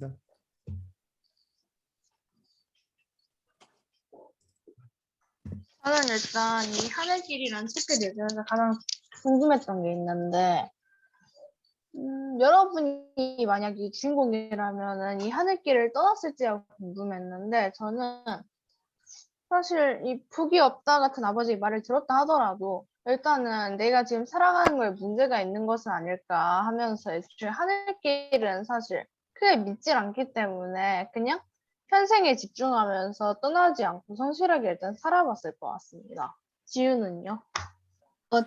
네. 저는 일단 이 하늘길이라는 책을 읽으면서 가장 궁금했던 게 있는데, 여러분이 만약 이 주인공이라면은 이 하늘길을 떠났을지가 궁금했는데, 저는 사실 이 복이 없다 같은 아버지의 말을 들었다 하더라도, 일단은 내가 지금 살아가는 거에 문제가 있는 것은 아닐까 하면서 애초에 하늘길은 사실 크게 믿질 않기 때문에 그냥 현생에 집중하면서 떠나지 않고 성실하게 일단 살아봤을 것 같습니다. 지우는요?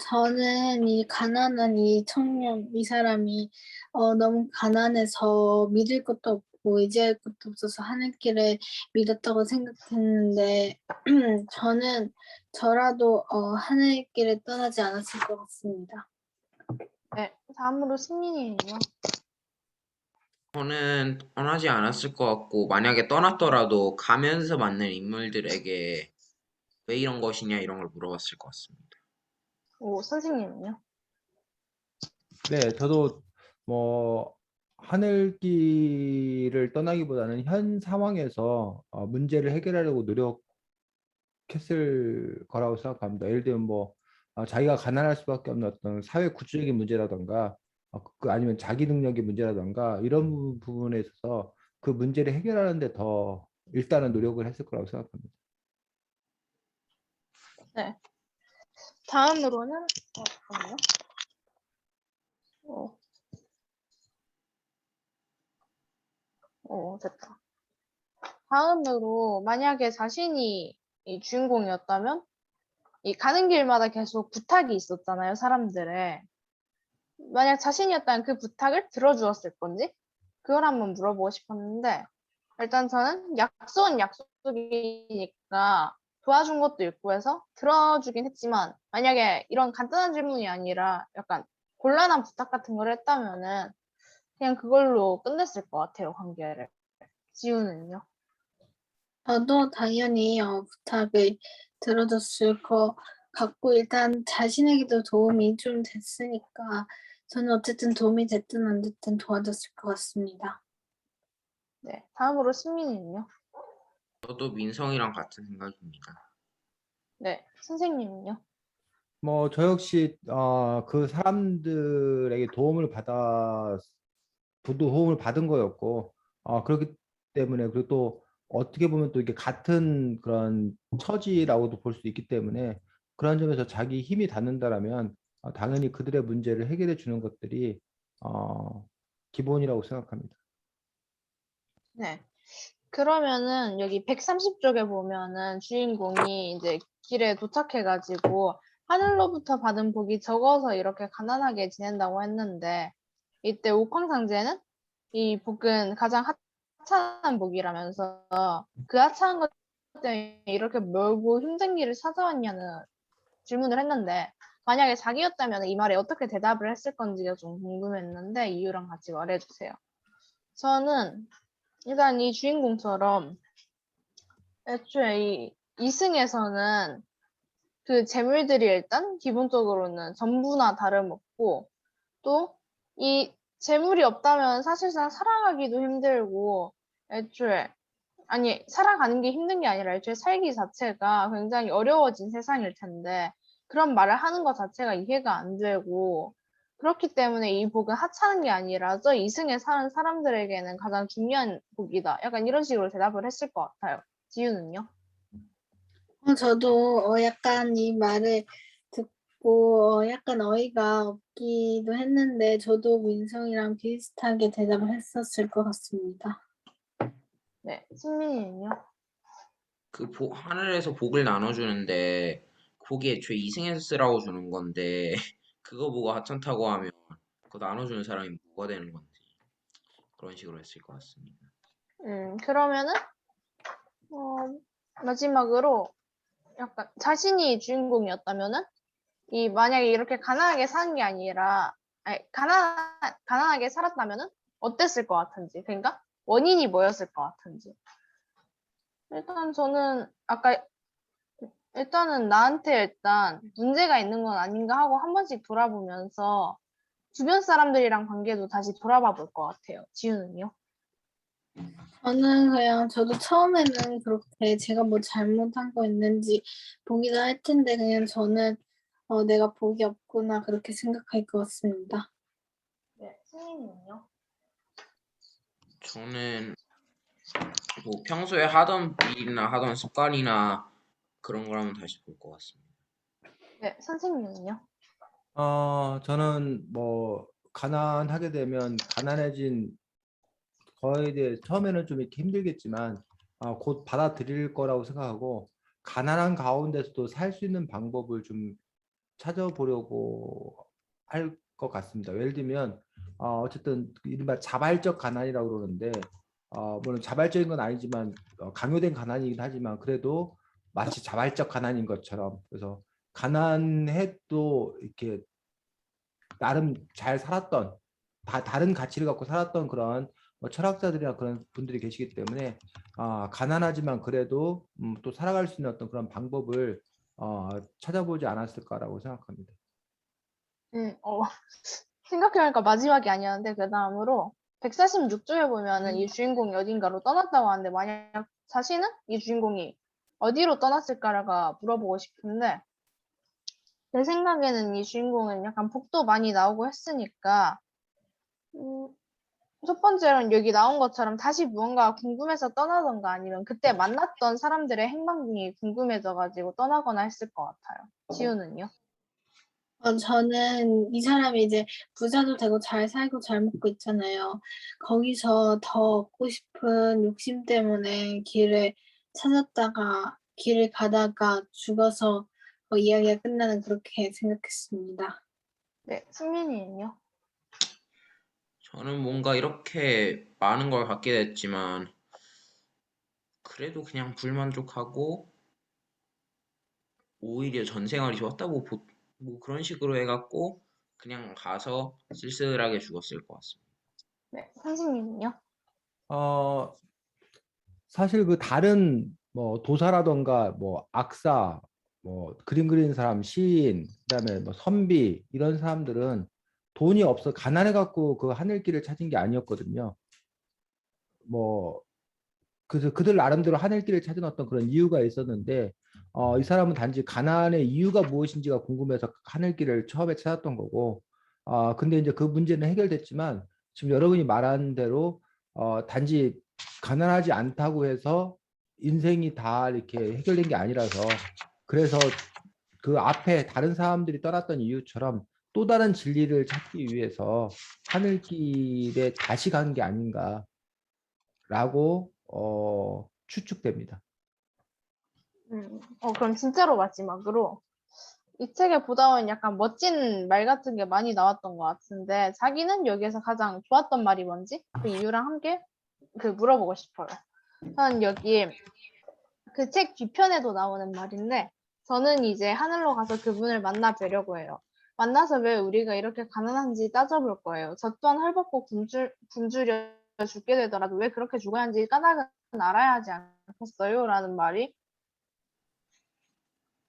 저는 이 가난한 이 청년, 이 사람이 너무 가난해서 믿을 것도 없고 의지할 것도 없어서 하늘길을 믿었다고 생각했는데 저라도 하늘길을 떠나지 않았을 것 같습니다. 네, 다음으로 승민이는요? 저는 떠나지 않았을 것 같고, 만약에 떠났더라도 가면서 만난 인물들에게 왜 이런 것이냐 이런 걸 물어봤을 것 같습니다. 오, 선생님은요? 네, 저도 뭐 하늘길을 떠나기보다는 현 상황에서 문제를 해결하려고 노력했을 거라고 생각합니다. 예를 들면 뭐 자기가 가난할 수밖에 없는 어떤 사회 구조적인 문제라던가 아니면 자기 능력의 문제라던가 이런 부분에 있어서 그 문제를 해결하는 데 더 일단은 노력을 했을 거라고 생각합니다. 네. 다음으로는, 잠깐만요. 됐다. 다음으로, 만약에 자신이 이 주인공이었다면, 이 가는 길마다 계속 부탁이 있었잖아요, 사람들의. 만약 자신이었다면 그 부탁을 들어주었을 건지? 그걸 한번 물어보고 싶었는데, 일단 저는 약속은 약속이니까 도와준 것도 있고 해서 들어주긴 했지만, 만약에 이런 간단한 질문이 아니라 약간 곤란한 부탁 같은 걸 했다면은 그냥 그걸로 끝냈을 것 같아요, 관계를. 지우는요? 저도 당연히 부탁을 들어줬을 것 같고 일단 자신에게도 도움이 좀 됐으니까 저는 어쨌든 도움이 됐든 안 됐든 도와줬을 것 같습니다. 네. 다음으로 승민이는요? 저도 민성이랑 같은 생각입니다. 네. 선생님은요? 뭐 저 역시 그 사람들에게 도움을 받은 거였고 그렇기 때문에 그리고 또 어떻게 보면 또 이게 같은 그런 처지라고도 볼 수 있기 때문에 그런 점에서 자기 힘이 닿는다라면 당연히 그들의 문제를 해결해 주는 것들이 기본이라고 생각합니다. 네. 그러면은 여기 130쪽에 보면은 주인공이 이제 길에 도착해가지고 하늘로부터 받은 복이 적어서 이렇게 가난하게 지낸다고 했는데 이때 옥황상제는 이 복은 가장 하찮은 복이라면서 그 하찮은 것 때문에 이렇게 멀고 힘든 길을 찾아왔냐는 질문을 했는데 만약에 자기였다면 이 말에 어떻게 대답을 했을 건지가 좀 궁금했는데 이유랑 같이 말해주세요. 저는 일단 이 주인공처럼 애초에 이 이승에서는 그 재물들이 일단 기본적으로는 전부나 다름없고 또 이 재물이 없다면 사실상 살아가기도 힘들고 애초에 아니 살아가는 게 힘든 게 아니라 애초에 살기 자체가 굉장히 어려워진 세상일 텐데 그런 말을 하는 것 자체가 이해가 안 되고 그렇기 때문에 이 복은 하찮은 게 아니라 저 이승에 사는 사람들에게는 가장 중요한 복이다. 약간 이런 식으로 대답을 했을 것 같아요. 지우는요? 저도 약간 이 말을 듣고 약간 어이가 없기도 했는데 저도 민성이랑 비슷하게 대답을 했었을 것 같습니다. 네, 승민이는요? 하늘에서 복을 나눠주는데 복이 애초에 이승에서 쓰라고 주는 건데 그거 보고 하찮다고 하면 그거 나눠주는 사람이 뭐가 되는 건지 그런 식으로 했을 것 같습니다. 그러면은 마지막으로 약간 자신이 주인공이었다면은 이 만약에 이렇게 가난하게 사는 게 아니라 아니, 가난하게 살았다면은 어땠을 것 같은지 그러니까 원인이 뭐였을 것 같은지 일단 저는 아까 일단은 나한테 일단 문제가 있는 건 아닌가 하고 한 번씩 돌아보면서 주변 사람들이랑 관계도 다시 돌아봐 볼 것 같아요. 지우는요? 저는 그냥 저도 처음에는 그렇게 제가 뭐 잘못한 거 있는지 보기도 할 텐데 그냥 저는 내가 복이 없구나 그렇게 생각할 것 같습니다. 네, 승민이는요? 저는 뭐 평소에 하던 일이나 하던 습관이나 그런 거라면 다시 볼 것 같습니다. 네, 선생님은요? 저는 뭐 가난하게 되면 가난해진 거에 대해 처음에는 좀 이렇게 힘들겠지만 곧 받아들일 거라고 생각하고 가난한 가운데서도 살 수 있는 방법을 좀 찾아보려고 할 것 같습니다. 예를 들면 어쨌든 그 이른바 자발적 가난이라고 그러는데 물론 자발적인 건 아니지만 강요된 가난이긴 하지만 그래도 마치 자발적 가난인 것처럼 그래서 가난해도 이렇게 나름 잘 살았던 다른 가치를 갖고 살았던 그런 뭐 철학자들이나 그런 분들이 계시기 때문에 가난하지만 그래도 또 살아갈 수 있는 어떤 그런 방법을 찾아보지 않았을까라고 생각합니다. 어, 생각해보니까 마지막이 아니었는데 그 다음으로 146쪽에 보면은 이 주인공이 어딘가로 떠났다고 하는데 만약 자신은 이 주인공이 어디로 떠났을까가 물어보고 싶은데 제 생각에는 이 주인공은 약간 복도 많이 나오고 했으니까 음, 첫 번째로는 여기 나온 것처럼 다시 무언가 궁금해서 떠나던가 아니면 그때 만났던 사람들의 행방이 궁금해져가지고 떠나거나 했을 것 같아요. 지우는요? 저는 이 사람이 이제 부자도 되고 잘 살고 잘 먹고 있잖아요. 거기서 더 얻고 싶은 욕심 때문에 길을 가다가 죽어서 이야기가 끝나는 그렇게 생각했습니다. 네, 승민이는요? 저는 뭔가 이렇게 많은 걸 갖게 됐지만 그래도 그냥 불만족하고 오히려 전 생활이 좋았다고 뭐 그런 식으로 해갖고 그냥 가서 쓸쓸하게 죽었을 것 같습니다. 네, 선생님은요? 어, 사실 그 다른 뭐 도사라던가 뭐 악사, 뭐 그림 그리는 사람, 시인, 그다음에 뭐 선비 이런 사람들은 돈이 없어 가난해 갖고 그 하늘길을 찾은 게 아니었거든요. 뭐 그래서 그들 나름대로 하늘길을 찾은 어떤 그런 이유가 있었는데 이 사람은 단지 가난의 이유가 무엇인지가 궁금해서 하늘길을 처음에 찾았던 거고 근데 이제 그 문제는 해결됐지만 지금 여러분이 말한 대로 단지 가난하지 않다고 해서 인생이 다 이렇게 해결된 게 아니라서 그래서 그 앞에 다른 사람들이 떠났던 이유처럼 또 다른 진리를 찾기 위해서 하늘길에 다시 간 게 아닌가라고 추측됩니다. 그럼 진짜로 마지막으로 이 책에 보다 보면 약간 멋진 말 같은 게 많이 나왔던 것 같은데 자기는 여기에서 가장 좋았던 말이 뭔지 그 이유랑 함께 그 물어보고 싶어요. 저는 여기 그 책 뒤편에도 나오는 말인데 저는 이제 하늘로 가서 그분을 만나 뵈려고 해요. 만나서 왜 우리가 이렇게 가난한지 따져볼 거예요. 저 또한 헐벗고 굶주려 죽게 되더라도 왜 그렇게 죽어야 하는지 까닭은 알아야 하지 않겠어요? 라는 말이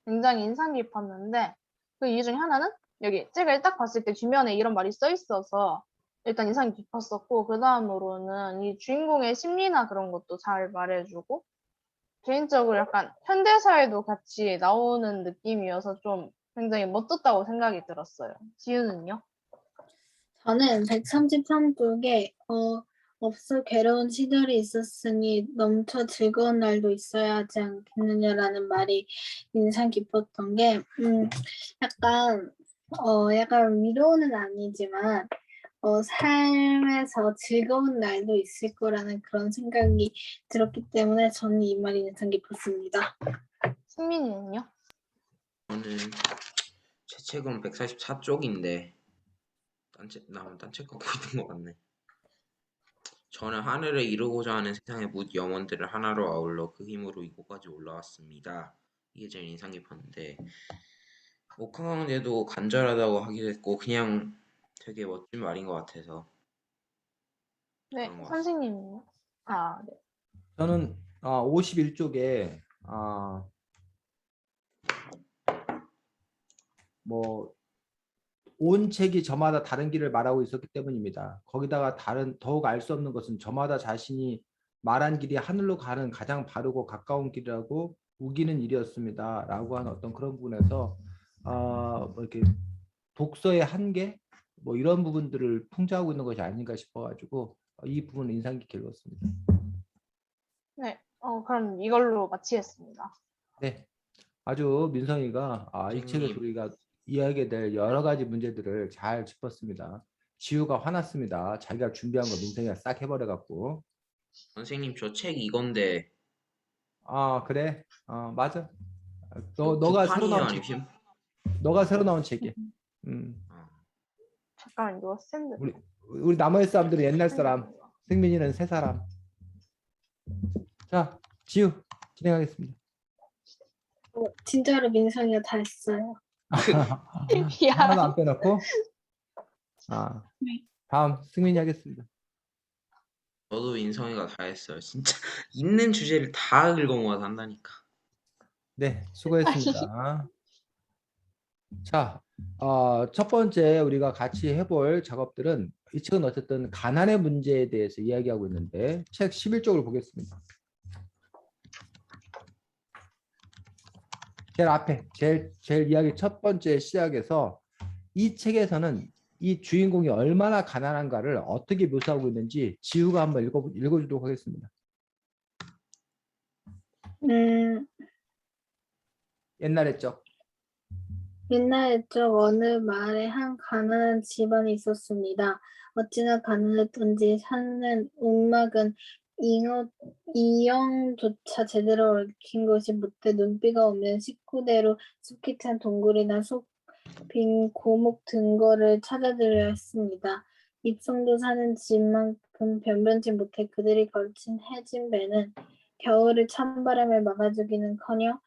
굉장히 인상 깊었는데 그 이유 중에 하나는 여기 책을 딱 봤을 때 뒷면에 이런 말이 써 있어서 일단 인상이 깊었었고 그 다음으로는 이 주인공의 심리나 그런 것도 잘 말해주고 개인적으로 약간 현대사에도 같이 나오는 느낌이어서 좀 굉장히 멋졌다고 생각이 들었어요. 지우는요? 저는 133쪽에 없어 괴로운 시절이 있었으니 넘쳐 즐거운 날도 있어야 하지 않겠느냐라는 말이 인상 깊었던 게 약간 위로는 아니지만 삶에서 즐거운 날도 있을 거라는 그런 생각이 들었기 때문에 저는 이 말이 인상 깊었습니다. 승민이는요? 저는 제 책은 144쪽인데 딴 책 갖고 있는 것 같네. 저는 하늘을 이루고자 하는 세상의 묻 영혼들을 하나로 아울러 그 힘으로 이곳까지 올라왔습니다. 이게 제일 인상 깊었는데 옥황왕제도 간절하다고 하기도 했고 그냥 되게 멋진 말인 것 같아서 네, 그런 것 같습니다. 선생님은요? 아, 네. 저는 51쪽에 뭐 온 책이 저마다 다른 길을 말하고 있었기 때문입니다. 거기다가 더욱 알 수 없는 것은 저마다 자신이 말한 길이 하늘로 가는 가장 바르고 가까운 길이라고 우기는 일이었습니다. 라고 하는 어떤 그런 부분에서 뭐 이렇게 독서의 한계 뭐 이런 부분들을 풍자하고 있는 것이 아닌가 싶어가지고 이 부분은 인상 깊게 읽었습니다. 네. 그럼 이걸로 마치겠습니다. 네, 아주 민성이가 이 책에서 선생님, 우리가 이야기해야 될 여러 가지 문제들을 잘 짚었습니다. 지우가 화났습니다. 자기가 준비한 거 민성이가 싹 해버려갖고. 선생님 저 책 이건데 그래? 맞아. 이거 너가 새로 구판이에요, 나온 아니면 책, 신? 너가 새로 나온 책이야. 음, 아, 잠깐만 이거 샌드. 우리 나머지 사람들은 옛날 사람, 승민이는 새 사람. 자, 지우 진행하겠습니다. 진짜로 민성이가 다 했어요. 하나도 야, 안 빼놓고. 네. 다음 승민이 하겠습니다. 저도 인성이가 다 했어요. 진짜 있는 주제를 다 긁어 모아서 한다니까. 네, 수고했습니다. 자, 첫 번째 우리가 같이 해볼 작업들은 이 책은 어쨌든 가난의 문제에 대해서 이야기하고 있는데 책 11쪽을 보겠습니다. 제일 앞에 제일 이야기 첫 번째 시작에서 이 책에서는 이 주인공이 얼마나 가난한가를 어떻게 묘사하고 있는지 지우가 한번 읽어주도록 하겠습니다. 음, 옛날 했죠. 옛날에 쪽 어느 마을에 한 가난한 집안이 있었습니다. 어찌나 가난했던지 사는 움막은 이영조차 제대로 얽힌 것이 못돼 눈비가 오면 식구대로 숲이 찬 동굴이나 속 빈 고목 등거를 찾아들여야 했습니다. 입성도 사는 집만큼 변변치 못해 그들이 걸친 해진 배는 겨울의 찬바람을 막아주기는커녕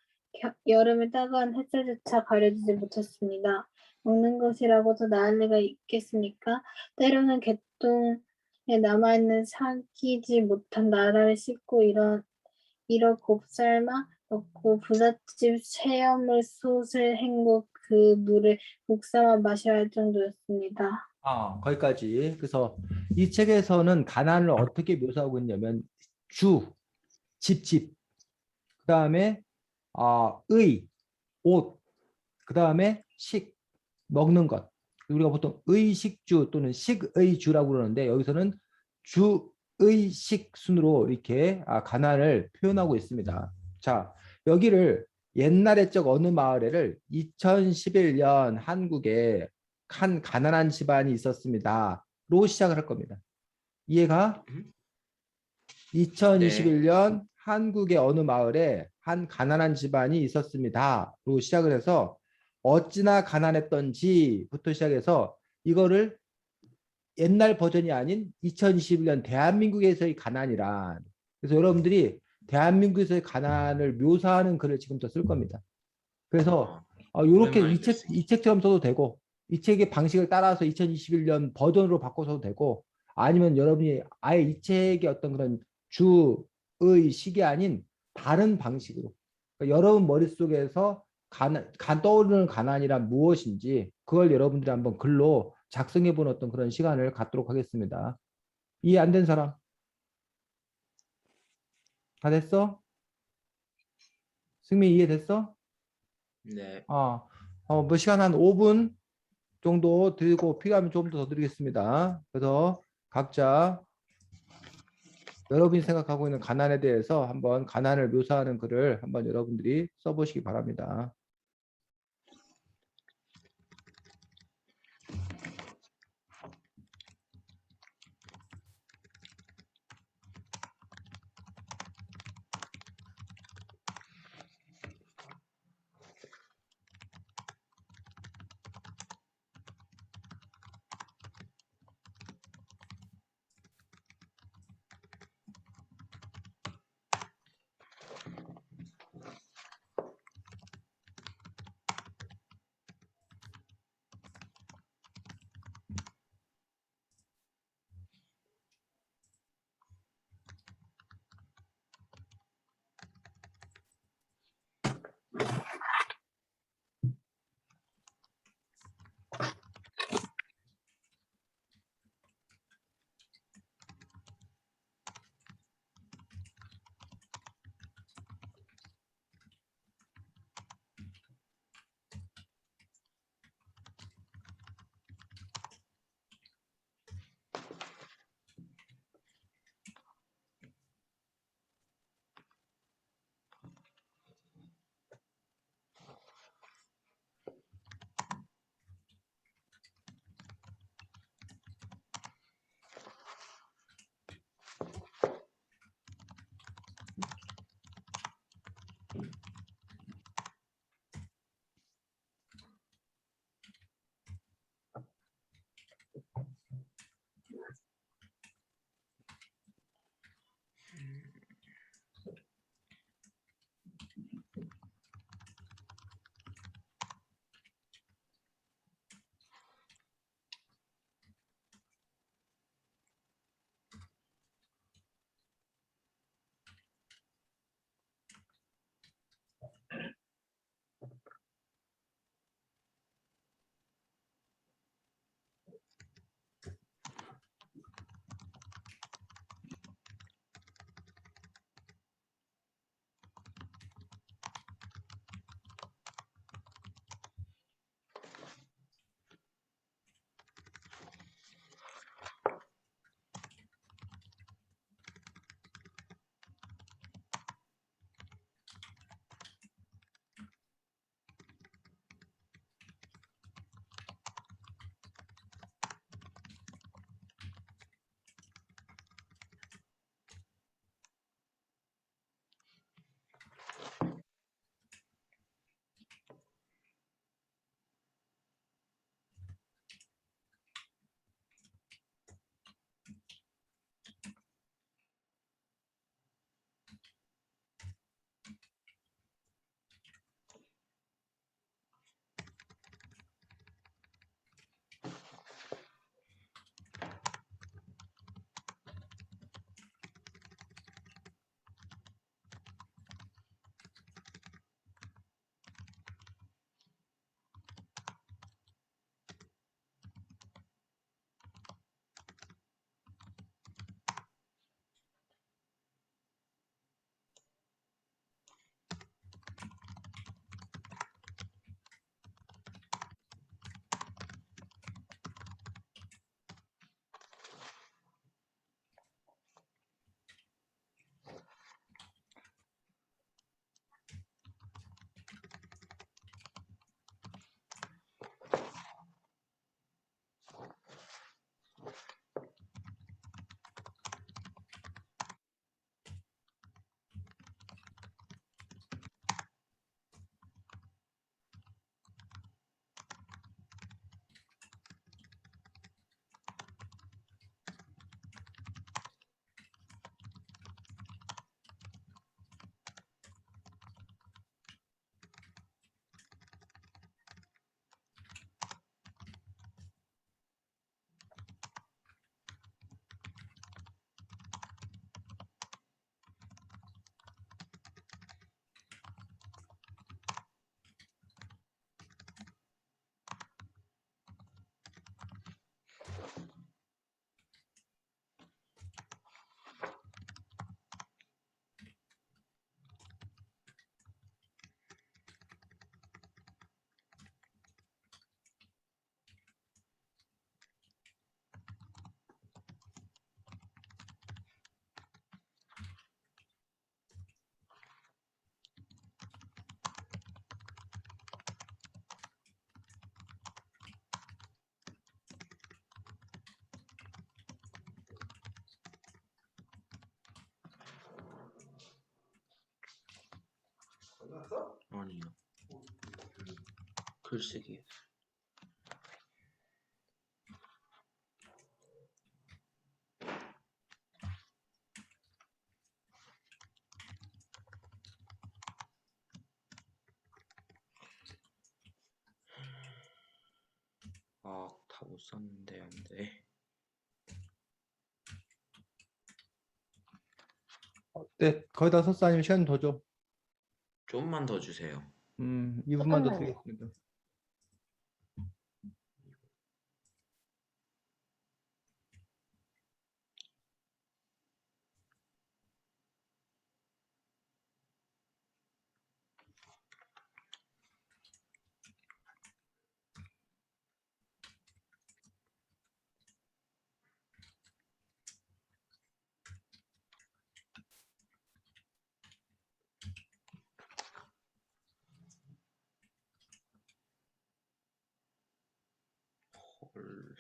여름의 따가운 햇살조차 가려주지 못했습니다. 먹는 것이라고 더 나을 리가 있겠습니까? 때로는 개똥에 남아있는 사귀지 못한 나라를 씻고 이러 곱살마 먹고 부잣집 새어물 솥을 헹구 그 물을 묵삼아 마셔야 할 정도였습니다. 거기까지. 그래서 이 책에서는 가난을 어떻게 묘사하고 있냐면 집, 그다음에 옷, 그다음에 먹는 것. 우리가 보통 의식주 또는 식의주라고 그러는데 여기서는 주의식 순으로 이렇게 가난을 표현하고 있습니다. 자, 여기를 옛날의 적 어느 마을에를 2011년 한국에 한 가난한 집안이 있었습니다. 로 시작을 할 겁니다. 이해가? 네. 2021년 한국의 어느 마을에 한 가난한 집안이 있었습니다. 로 시작을 해서 어찌나 가난했던지부터 시작해서 이거를 옛날 버전이 아닌 2021년 대한민국에서의 가난이란, 그래서 여러분들이 대한민국에서의 가난을 묘사하는 글을 지금부터 쓸 겁니다. 그래서 이렇게 오랜만에 이 책처럼 써도 되고 이 책의 방식을 따라서 2021년 버전으로 바꿔서도 되고 아니면 여러분이 아예 이 책의 어떤 그런 주의식이 아닌 다른 방식으로, 그러니까 여러분 머릿속에서 떠오르는 가난이란 무엇인지 그걸 여러분들이 한번 글로 작성해 보는 어떤 그런 시간을 갖도록 하겠습니다. 이해 안 된 사람? 다 됐어? 승민 이해됐어? 네. 뭐 시간 한 5분 정도 드리고 필요하면 좀 더 드리겠습니다. 그래서 각자 여러분이 생각하고 있는 가난에 대해서 한번 가난을 묘사하는 글을 한번 여러분들이 써보시기 바랍니다. 아니요. 글쓰기. 아, 다 못 썼는데 안 돼. 네, 거의 다 썼어. 아니면 시간 더 줘. 좀만 더 주세요. 2분만 더 잠깐만요. 드리겠습니다. 헐.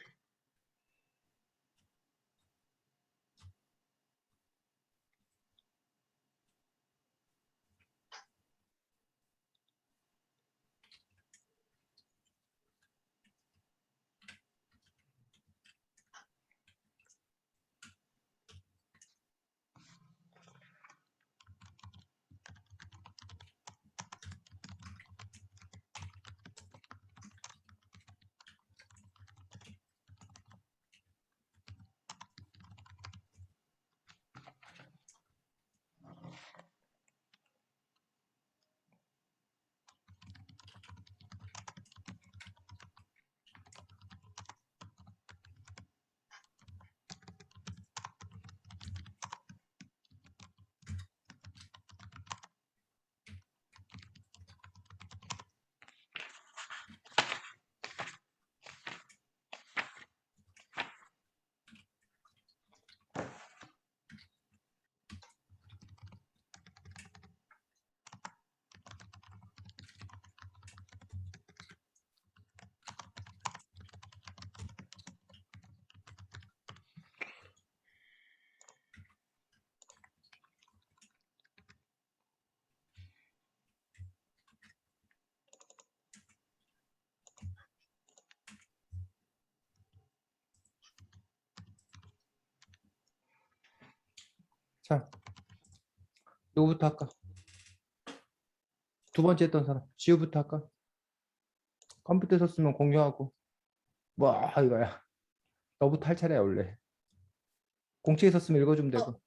자, 누구부터 할까? 두 번째 했던 사람. 지우부터 할까? 컴퓨터 썼으면 공유하고. 뭐 이거야. 너부터 할 차례야 원래. 공책에 썼으면 읽어주면 되고.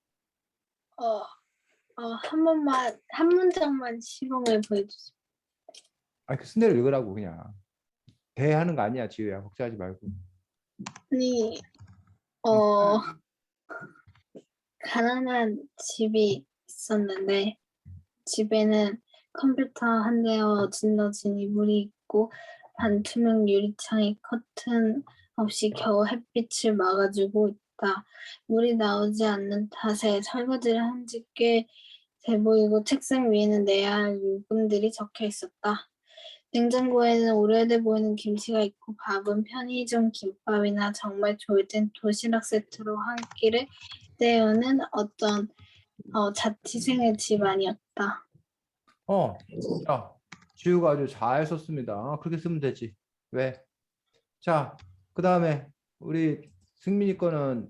한 번만, 한 문장만 시범을 보여주세요. 그 순대로 읽으라고 그냥. 대하는 거 아니야 지우야. 걱정하지 말고. 아니, 가난한 집이 있었는데, 집에는 컴퓨터 한 대와 어질러진 이불이 있고, 반투명 유리창에 커튼 없이 겨우 햇빛을 막아주고 있다. 물이 나오지 않는 탓에 설거지를 한 지 꽤 돼 보이고 책상 위에는 내야 할 요금들이 적혀 있었다. 냉장고에는 오래돼 보이는 김치가 있고 밥은 편의점 김밥이나 정말 좋을 땐 도시락 세트로 한 끼를 때우는 어떤 자취생의 집 아니었다. 자, 지우가 아주 잘 썼습니다. 그렇게 쓰면 되지. 왜? 자, 그 다음에 우리 승민이 거는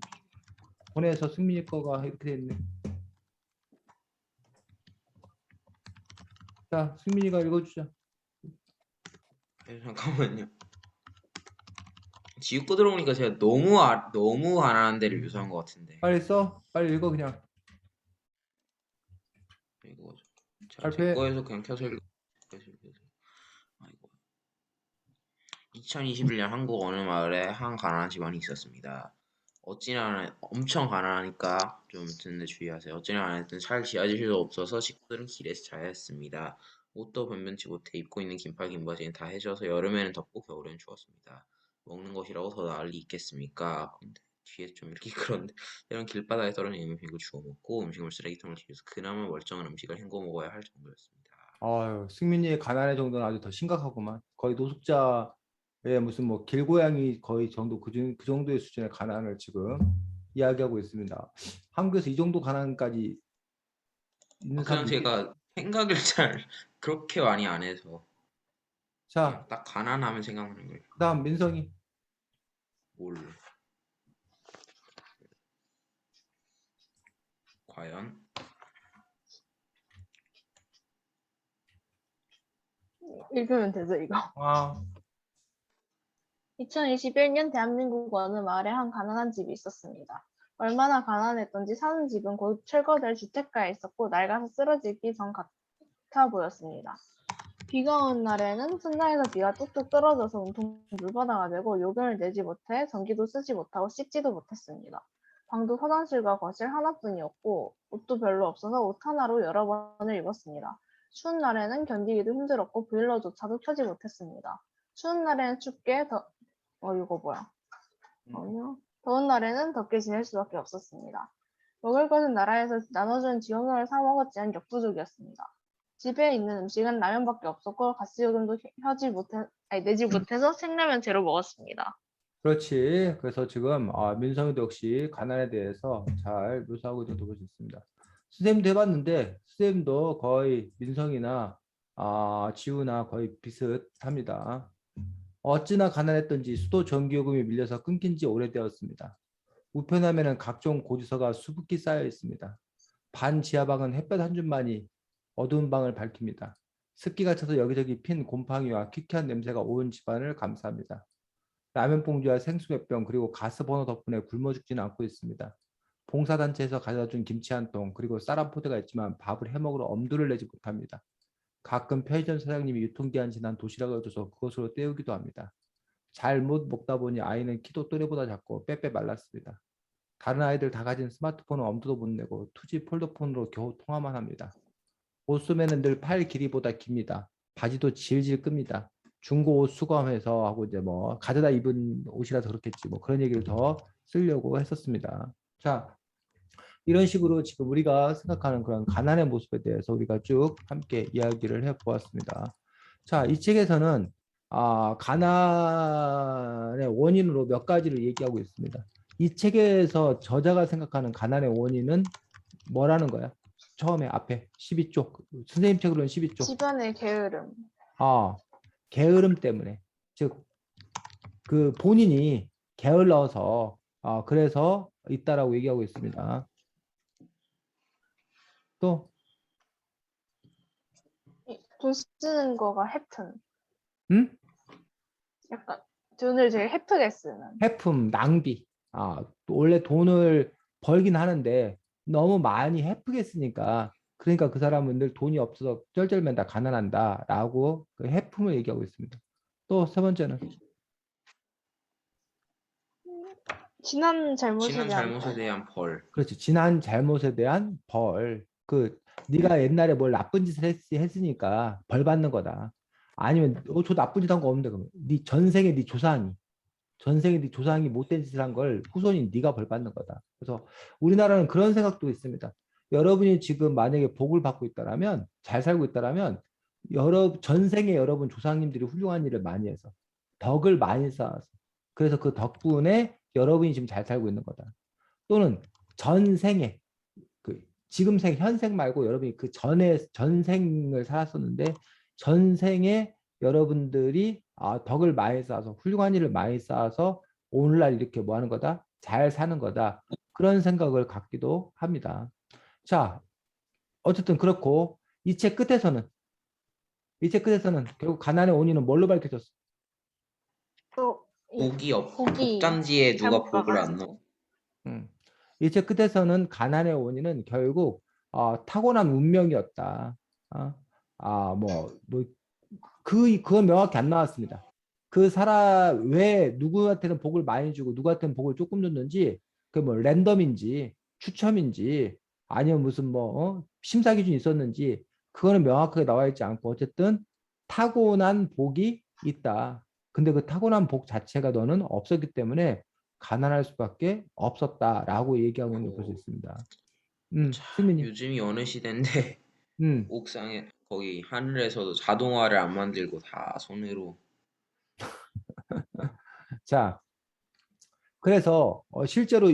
보내서 승민이 거가 이렇게 돼 있네. 자, 승민이가 읽어주자. 잠깐만요. 지우 거 들어오니까 제가 너무 가난한 데를 묘사한 것 같은데. 빨리 써. 빨리 읽어 그냥. 이거 제가 제 발표해. 거에서 그냥 켜서 아이고. 2021년 한국 어느 마을에 한 가난한 집안이 있었습니다. 어찌나 엄청 가난하니까 좀 듣는데 주의하세요. 어찌나 가난했든 잘 지하실도 없어서 식구들은 길에서 자야 했습니다. 옷도 변변치 못해 입고 있는 긴팔 긴바지는 다 해져서 여름에는 덥고 겨울에는 추웠습니다. 먹는 것이라고 더 나을 리 있겠습니까? 근데 뒤에 좀 이렇게 그런데 이런 길바닥에 떨어진 음식을 주워 먹고 음식물 쓰레기통을 뒤에서 그나마 멀쩡한 음식을 헹궈 먹어야 할 정도였습니다. 아유, 승민이의 가난의 정도는 아주 더 심각하구만. 거의 노숙자의 무슨 뭐 길고양이 거의 정도 그 정도의 수준의 가난을 지금 이야기하고 있습니다. 한국에서 이 정도 가난까지 있는 그냥 사람들이 제가 생각을 잘 그렇게 많이 안 해서 자, 그냥 딱 가난하면 생각나는 거예요. 그다음 민성이. 뭘 과연 읽으면 되죠, 이거. 아, 2021년 대한민국 어느 마을에 한 가난한 집이 있었습니다. 얼마나 가난했던지 사는 집은 곧 철거될 주택가에 있었고 낡아서 쓰러지기 전 같아 보였습니다. 비가 온 날에는 천장에서 비가 뚝뚝 떨어져서 온통 물바다가 되고 요금을 내지 못해 전기도 쓰지 못하고 씻지도 못했습니다. 방도 화장실과 거실 하나뿐이었고 옷도 별로 없어서 옷 하나로 여러 번을 입었습니다. 추운 날에는 견디기도 힘들었고 보일러조차도 켜지 못했습니다. 추운 날에는 춥게 이거 뭐야? 아니요. 더운 날에는 덥게 지낼 수밖에 없었습니다. 먹을 것은 나라에서 나눠준 지원금을 사 먹었지만 역부족이었습니다. 집에 있는 음식은 라면밖에 없었고 가스요금도 내지 못해서 생라면 제로 먹었습니다. 그렇지. 그래서 지금 민성이도 역시 가난에 대해서 잘 묘사하고 있는 걸 볼 수 있습니다. 선생님도 해봤는데 선생님도 거의 민성이나 지우나 거의 비슷합니다. 어찌나 가난했던지 수도 전기요금이 밀려서 끊긴 지 오래되었습니다. 우편함에는 각종 고지서가 수북히 쌓여 있습니다. 반 지하방은 햇볕 한 줌만이 어두운 방을 밝힙니다. 습기가 차서 여기저기 핀 곰팡이와 퀴퀴한 냄새가 온 집안을 감싸합니다. 라면 봉지와 생수 몇 병 그리고 가스 버너 덕분에 굶어 죽지는 않고 있습니다. 봉사단체에서 가져다준 김치 한 통 그리고 쌀 한 포대가 있지만 밥을 해먹으러 엄두를 내지 못합니다. 가끔 편의점 사장님이 유통기한 지난 도시락을 줘서 그것으로 때우기도 합니다. 잘못 먹다 보니 아이는 키도 또래보다 작고 빼빼 말랐습니다. 다른 아이들 다 가진 스마트폰은 엄두도 못 내고 투지 폴더폰으로 겨우 통화만 합니다. 옷 소매는 늘 팔 길이보다 깁니다. 바지도 질질 끕니다. 중고 옷 수거해서 하고 이제 뭐 가져다 입은 옷이라서 그렇겠지 뭐 그런 얘기를 더 쓰려고 했었습니다. 자, 이런 식으로 지금 우리가 생각하는 그런 가난의 모습에 대해서 우리가 쭉 함께 이야기를 해보았습니다. 자, 이 책에서는 가난의 원인으로 몇 가지를 얘기하고 있습니다. 이 책에서 저자가 생각하는 가난의 원인은 뭐라는 거야? 처음에 앞에 12쪽 선생님 책으로는 12쪽 집안의 게으름. 게으름 때문에 즉 그 본인이 게을러서 그래서 있다라고 얘기하고 있습니다. 또 돈 쓰는 거가 해픈. 음? 약간 돈을 되게 헤프게 쓰는. 해품, 낭비. 원래 돈을 벌긴 하는데 너무 많이 해프게 쓰니까 그러니까 그 사람은 늘 돈이 없어서 쩔쩔맨다 가난한다라고 그 해품을 얘기하고 있습니다. 또 세 번째는 지난 잘못에 지난 대한 잘못에 벌. 대한 벌. 그렇지. 지난 잘못에 대한 벌. 네가 옛날에 뭘 나쁜 짓을 했으니까 벌 받는 거다. 아니면 저 나쁜 짓 한 거 없는데 그러면 네 전생에 네 조상이 못된 짓을 한 걸 후손인 네가 벌 받는 거다. 그래서 우리나라는 그런 생각도 있습니다. 여러분이 지금 만약에 복을 받고 있다라면 잘 살고 있다라면 전생에 여러분 조상님들이 훌륭한 일을 많이 해서 덕을 많이 쌓아서 그래서 그 덕분에 여러분이 지금 잘 살고 있는 거다. 또는 전생에 지금 현생 말고 여러분이 그 전에 전생을 살았었는데 전생에 여러분들이 덕을 많이 쌓아서 훌륭한 일을 많이 쌓아서 오늘날 이렇게 뭐 하는 거다? 잘 사는 거다. 그런 생각을 갖기도 합니다. 자, 어쨌든 그렇고 이 책 끝에서는 결국 가난의 원인은 뭘로 밝혀졌어? 또 복이 복단지에 누가 잘못 복을 안 가가지고. 넣어? 이 책 끝에서는 가난의 원인은 결국 타고난 운명이었다. 그건 명확히 안 나왔습니다. 그 사람 왜 누구한테는 복을 많이 주고 누구한테는 복을 조금 줬는지 그 뭐 랜덤인지 추첨인지 아니면 무슨 심사 기준이 있었는지 그거는 명확하게 나와 있지 않고 어쨌든 타고난 복이 있다. 근데 그 타고난 복 자체가 너는 없었기 때문에 가난할 수밖에 없었다라고 얘기하고 있는 걸 볼 수 있습니다. 승민이. 요즘이 어느 시대인데 음. 옥상에 거기 하늘에서도 자동화를 안 만들고 다 손으로. 자, 그래서 실제로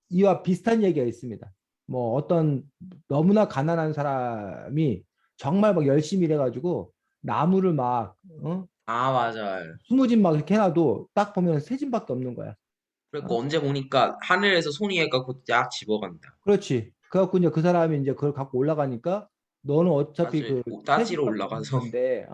이와 비슷한 얘기가 있습니다. 뭐 어떤 너무나 가난한 사람이 정말 막 열심히 일해가지고 나무를 막 아, 맞아요. 20집 막 이렇게 해놔도 딱 보면 3집밖에 없는 거야. 그러니까 어? 언제 보니까 하늘에서 손이 해갖고 쫙 집어간다. 그렇지. 그래갖고 이제 그 사람이 이제 그걸 갖고 올라가니까 너는 어차피 따지, 그 세 따지러 집밖에 없는 올라가서. 건데,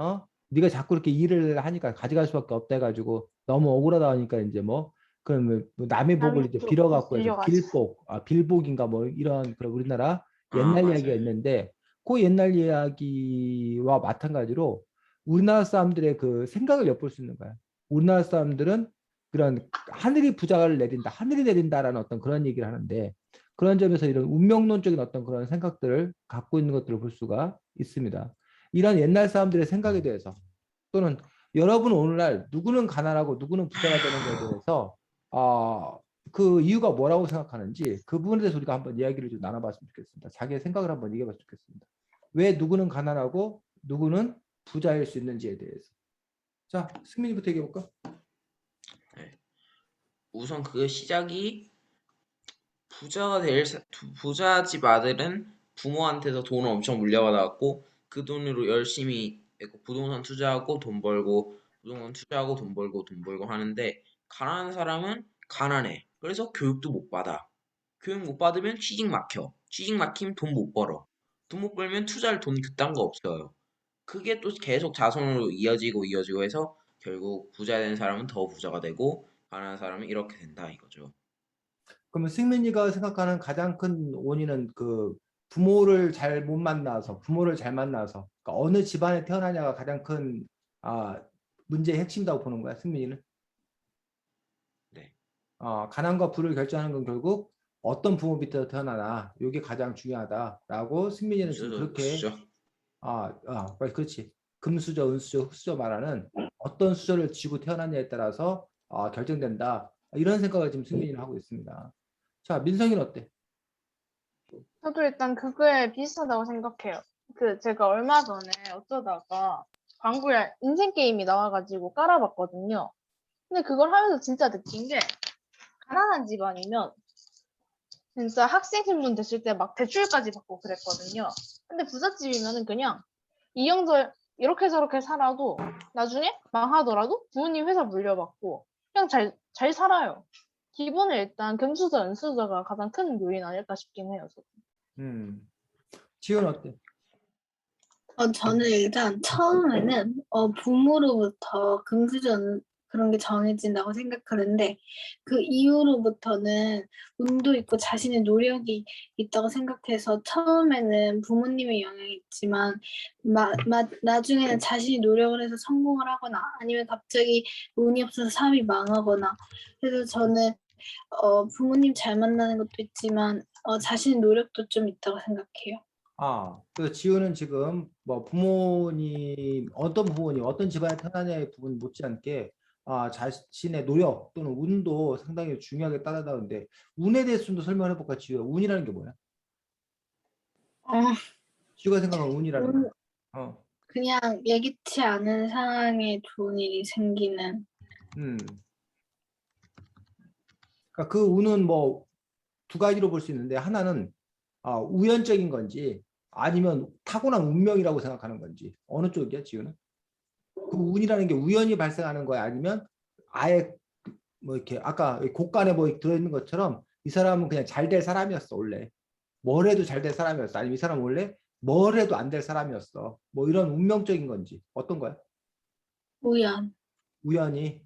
네가 자꾸 이렇게 일을 하니까 가져갈 수밖에 없다 해가지고 너무 억울하다 하니까 이제 뭐 그럼 뭐 남의 복을 남의 이제 쪽 빌어갖고 해서 빌려가지고. 빌복, 빌복인가 뭐 이런 그런 우리나라 아, 옛날 이야기가 맞아요. 있는데 그 옛날 이야기와 마찬가지로 우리나라 사람들의 그 생각을 엿볼 수 있는 거야. 우리나라 사람들은 그런 하늘이 부자를 내린다, 하늘이 내린다라는 어떤 그런 얘기를 하는데 그런 점에서 이런 운명론적인 어떤 그런 생각들을 갖고 있는 것들을 볼 수가 있습니다. 이런 옛날 사람들의 생각에 대해서 또는 여러분 오늘날 누구는 가난하고 누구는 부자가 되는 것에 대해서 그 이유가 뭐라고 생각하는지 그 부분에 대해서 우리가 한번 이야기를 좀 나눠봤으면 좋겠습니다. 자기의 생각을 한번 얘기해봤으면 좋겠습니다. 왜 누구는 가난하고 누구는 부자일 수 있는지에 대해서. 자, 승민이부터 얘기해볼까? 네. 우선 그 시작이 부자 집 아들은 부모한테서 돈을 엄청 물려받아갖고 그 돈으로 열심히 부동산 투자하고 돈 벌고 부동산 투자하고 돈 벌고 돈 벌고 하는데 가난한 사람은 가난해. 그래서 교육도 못 받아. 교육 못 받으면 취직 막혀. 취직 막히면 돈 못 벌어. 돈 못 벌면 투자할 돈 그딴 거 없어요. 그게 또 계속 자손으로 이어지고 해서 결국 부자 된 사람은 더 부자가 되고 가난한 사람은 이렇게 된다 이거죠. 그러면 승민이가 생각하는 가장 큰 원인은 그 부모를 잘 못 만나서, 부모를 잘 만나서, 그러니까 어느 집안에 태어나냐가 가장 큰 문제의 핵심이라고 보는 거야, 승민이는. 네. 가난과 부를 결정하는 건 결국 어떤 부모 밑에서 태어나나, 이게 가장 중요하다라고 승민이는 지금 금수저, 그렇게, 흑수저. 그렇지. 금수저, 은수저, 흑수저 말하는 어떤 수저를 쥐고 태어났냐에 따라서 결정된다. 이런 생각을 지금 승민이는 하고 있습니다. 자, 민성이는 어때? 저도 일단 그거에 비슷하다고 생각해요. 제가 얼마 전에 어쩌다가 광고에 인생 게임이 나와가지고 깔아봤거든요. 근데 그걸 하면서 진짜 느낀 게 가난한 집안이면 진짜 학생 신분 됐을 때 막 대출까지 받고 그랬거든요. 근데 부잣집이면은 그냥 이형절 이렇게 저렇게 살아도 나중에 망하더라도 부모님 회사 물려받고 그냥 잘 살아요. 기본은 일단 금수저, 은수저가 가장 큰 요인 아닐까 싶긴 해요. 저도. 지은 어때? 저는 일단 처음에는 부모로부터 금수저는 그런 게 정해진다고 생각하는데 그 이후로부터는 운도 있고 자신의 노력이 있다고 생각해서 처음에는 부모님의 영향이 있지만 나중에는 자신이 노력을 해서 성공을 하거나 아니면 갑자기 운이 없어서 사업이 망하거나 그래서 저는 부모님 잘 만나는 것도 있지만 자신의 노력도 좀 있다고 생각해요. 그 지우는 지금 뭐 부모님 어떤 부모님 어떤 집안에 태어나냐의 부분 못지않게 자신의 노력 또는 운도 상당히 중요하게 따라다는데 운에 대해서 좀 더 설명해 볼까 지우? 운이라는 게 뭐야? 어, 지우가 생각하는 운이라는 게 운, 뭐야? 어, 그냥 예기치 않은 상황에 좋은 일이 생기는 음, 그러니까 그 운은 뭐 두 가지로 볼 수 있는데 하나는 우연적인 건지 아니면 타고난 운명이라고 생각하는 건지 어느 쪽이야 지우는? 그 운이라는 게 우연히 발생하는 거야 아니면 아예 뭐 이렇게 아까 곡간에 뭐 들어있는 것처럼 이 사람은 그냥 잘 될 사람이었어 원래 뭘 해도 잘 될 사람이었어 아니면 이 사람은 원래 뭘 해도 안 될 사람이었어 뭐 이런 운명적인 건지 어떤 거야? 우연. 우연히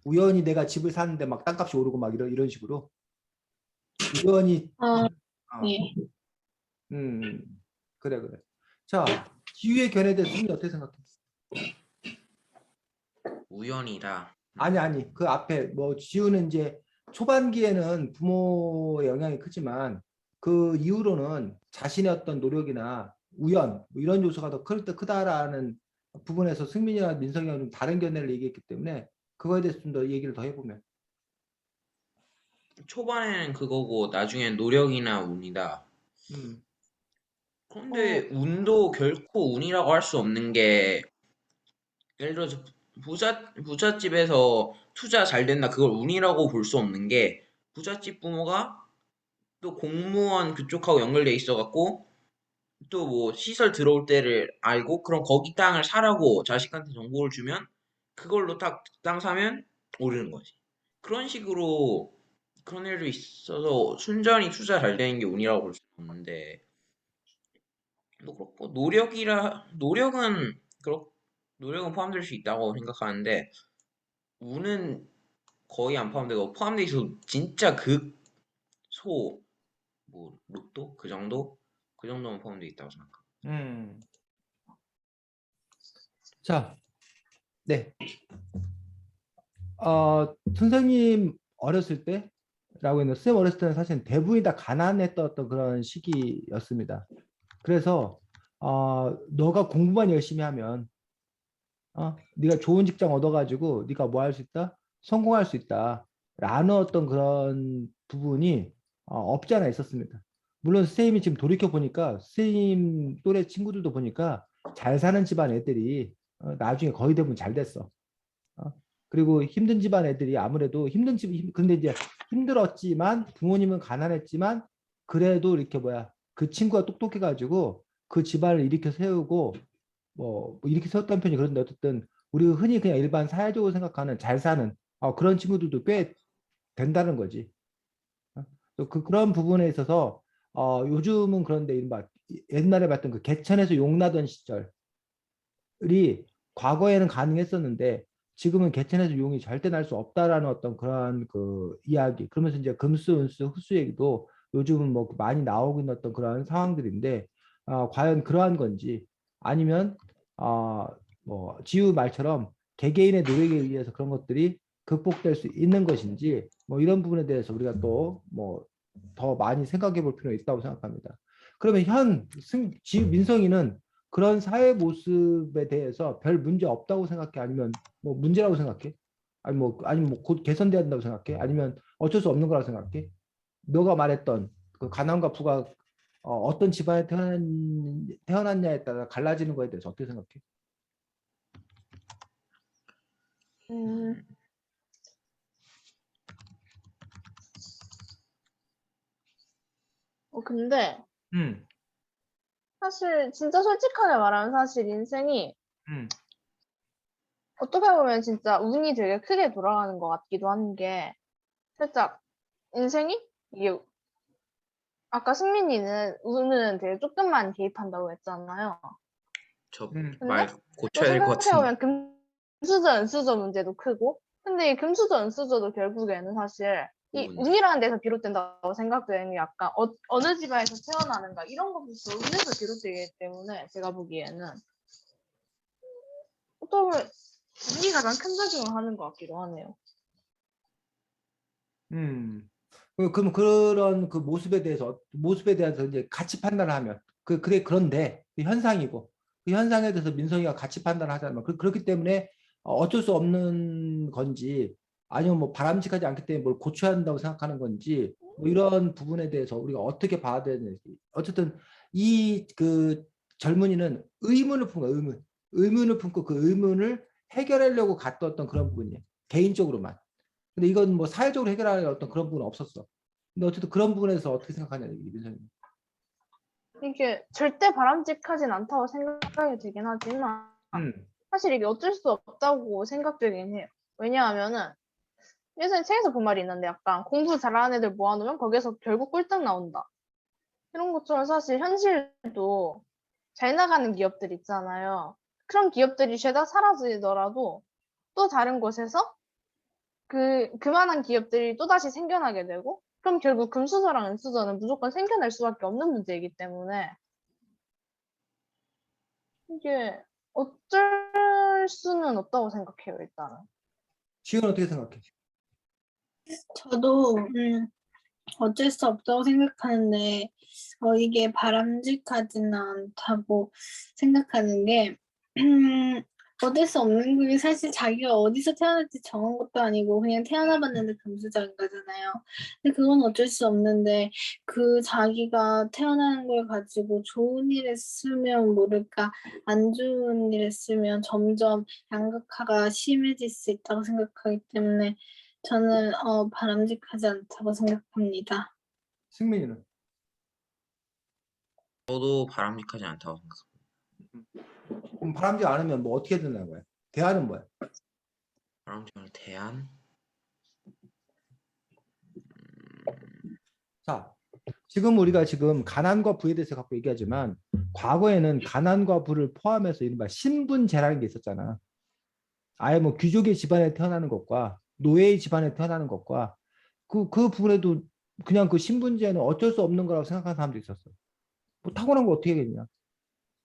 우연히 내가 집을 사는데 막 땅값이 오르고 막 이런 식으로 우연히 어, 어, 예. 음 그래 그래 자 기후의 견해에 대해서 승리 어떻게 생각해? 우연이다. 아니 그 앞에 뭐 지우는 이제 초반기에는 부모의 영향이 크지만 그 이후로는 자신의 어떤 노력이나 우연 뭐 이런 요소가 더 크다라는 부분에서 승민이나 민성이가 좀 다른 견해를 얘기했기 때문에 그거에 대해서 좀 더 얘기를 더 해보면 초반에는 그거고 나중엔 노력이나 운이다. 음, 그런데 운도 결코 운이라고 할 수 없는 게 예를 들어서 부잣집에서 투자 잘 된다 그걸 운이라고 볼 수 없는 게 부잣집 부모가 또 공무원 그쪽하고 연결돼 있어 갖고 또 뭐 시설 들어올 때를 알고 그럼 거기 땅을 사라고 자식한테 정보를 주면 그걸로 딱 땅 사면 오르는 거지. 그런 식으로 그런 일도 있어서 순전히 투자 잘 되는 게 운이라고 볼 수 없는데 뭐 그렇고 노력은 포함될 수 있다고 생각하는데 운은 거의 안 포함되고 포함돼 있어도 진짜 극소 뭐 로또 그 정도만 포함돼 있다고 생각합니다. 음. 자, 네. 선생님 어렸을 때라고 했는데 쌤 어렸을 때는 사실 대부분이 다 가난했던 어떤 그런 시기였습니다. 그래서 너가 공부만 열심히 하면 네가 좋은 직장 얻어가지고 네가 뭐 할 수 있다? 성공할 수 있다. 라는 어떤 그런 부분이 없지 않아 있었습니다. 물론 선생님이 지금 돌이켜 보니까 선생님 또래 친구들도 보니까 잘 사는 집안 애들이 나중에 거의 대부분 잘 됐어. 어? 그리고 힘든 집안 애들이 아무래도 근데 이제 힘들었지만 부모님은 가난했지만 그래도 이렇게 그 친구가 똑똑해가지고 그 집안을 일으켜 세우고 뭐 이렇게 세웠다는 편이 그런데 어쨌든 우리가 흔히 그냥 일반 사회적으로 생각하는 잘 사는 그런 친구들도 꽤 된다는 거지. 또 그런 부분에 있어서 요즘은 그런데 이른바 옛날에 봤던 그 개천에서 용나던 시절이 과거에는 가능했었는데 지금은 개천에서 용이 절대 날 수 없다라는 어떤 그런 그 이야기. 그러면서 이제 금수, 은수, 흡수 얘기도 요즘은 뭐 많이 나오고 있는 어떤 그런 상황들인데 과연 그러한 건지 아니면 뭐 지우 말처럼 개개인의 노력에 의해서 그런 것들이 극복될 수 있는 것인지 뭐 이런 부분에 대해서 우리가 또 뭐 더 많이 생각해 볼 필요가 있다고 생각합니다. 그러면 지우 민성이는 그런 사회 모습에 대해서 별 문제 없다고 생각해? 아니면 뭐 문제라고 생각해? 아니면 뭐 곧 개선돼야 된다고 생각해? 아니면 어쩔 수 없는 거라고 생각해? 너가 말했던 그 가난과 부가 어떤 집안에 태어났냐에 따라 갈라지는 거에 대해서 어떻게 생각해? 음, 근데 음, 사실 진짜 솔직하게 말하면 사실 인생이 음, 어떻게 보면 진짜 운이 되게 크게 돌아가는 것 같기도 한 게 살짝 인생이 이게 아까 승민이는 운은 되게 조금만 개입한다고 했잖아요. 저 말 근데 또 고쳐야 될 것 같은데. 생각해보면 금수저, 은수저 문제도 크고 근데 이 금수저, 은수저도 결국에는 사실 이 운. 운이라는 데서 비롯된다고 생각되는 게 약간 어느 집안에서 태어나는가 이런 것부터 운에서 비롯되기 때문에 제가 보기에는 어떻게 보면 운이 가장 큰 작용을 하는 것 같기도 하네요. 음. 그럼 그런 그 모습에 대해서 이제 가치 판단을 하면 그래 그런데 그 현상이고 그 현상에 대해서 민성이가 가치 판단을 하잖아. 그렇기 때문에 어쩔 수 없는 건지 아니면 뭐 바람직하지 않기 때문에 뭘 고쳐야 한다고 생각하는 건지 뭐 이런 부분에 대해서 우리가 어떻게 봐야 되는지 어쨌든 이 그 젊은이는 의문을 푼 거야. 의문을 품고 그 의문을 해결하려고 갔던 어떤 그런 부분이에요. 개인적으로만. 근데 이건 뭐 사회적으로 해결할 어떤 그런 부분은 없었어. 근데 어쨌든 그런 부분에서 어떻게 생각하냐, 민선님. 이게 절대 바람직하진 않다고 생각이 되긴 하지만 음, 사실 이게 어쩔 수 없다고 생각되긴 해요. 왜냐하면은 예전에 책에서 본 말이 있는데 약간 공부 잘하는 애들 모아놓으면 거기에서 결국 꼴등 나온다. 이런 것처럼 사실 현실도 잘 나가는 기업들 있잖아요. 그런 기업들이 죄다 사라지더라도 또 다른 곳에서 그만한 기업들이 또다시 생겨나게 되고 그럼 결국 금수저랑 은수저는 무조건 생겨날 수밖에 없는 문제이기 때문에 이게 어쩔 수는 없다고 생각해요, 일단은. 지훈은 어떻게 생각해? 저도 어쩔 수 없다고 생각하는데 이게 바람직하지는 않다고 생각하는 게 어쩔 수 없는 게 사실 자기가 어디서 태어날지 정한 것도 아니고 그냥 태어나봤는데 금수저인 거잖아요. 근데 그건 어쩔 수 없는데 그 자기가 태어나는 걸 가지고 좋은 일에 쓰면 모를까 안 좋은 일에 쓰면 점점 양극화가 심해질 수 있다고 생각하기 때문에 저는 바람직하지 않다고 생각합니다. 승민이는? 저도 바람직하지 않다고 생각합니다. 그럼 바람직 않으면 뭐 어떻게 되는 거야? 대안은 뭐야? 바람직한 대안? 자, 지금 우리가 지금 가난과 부에 대해서 갖고 얘기하지만 과거에는 가난과 부를 포함해서 이른바 신분제라는 게 있었잖아. 아예 뭐 귀족의 집안에 태어나는 것과 노예의 집안에 태어나는 것과 그 부분에도 그냥 그 신분제는 어쩔 수 없는 거라고 생각하는 사람도 있었어. 뭐 타고난 거 어떻게 하겠냐.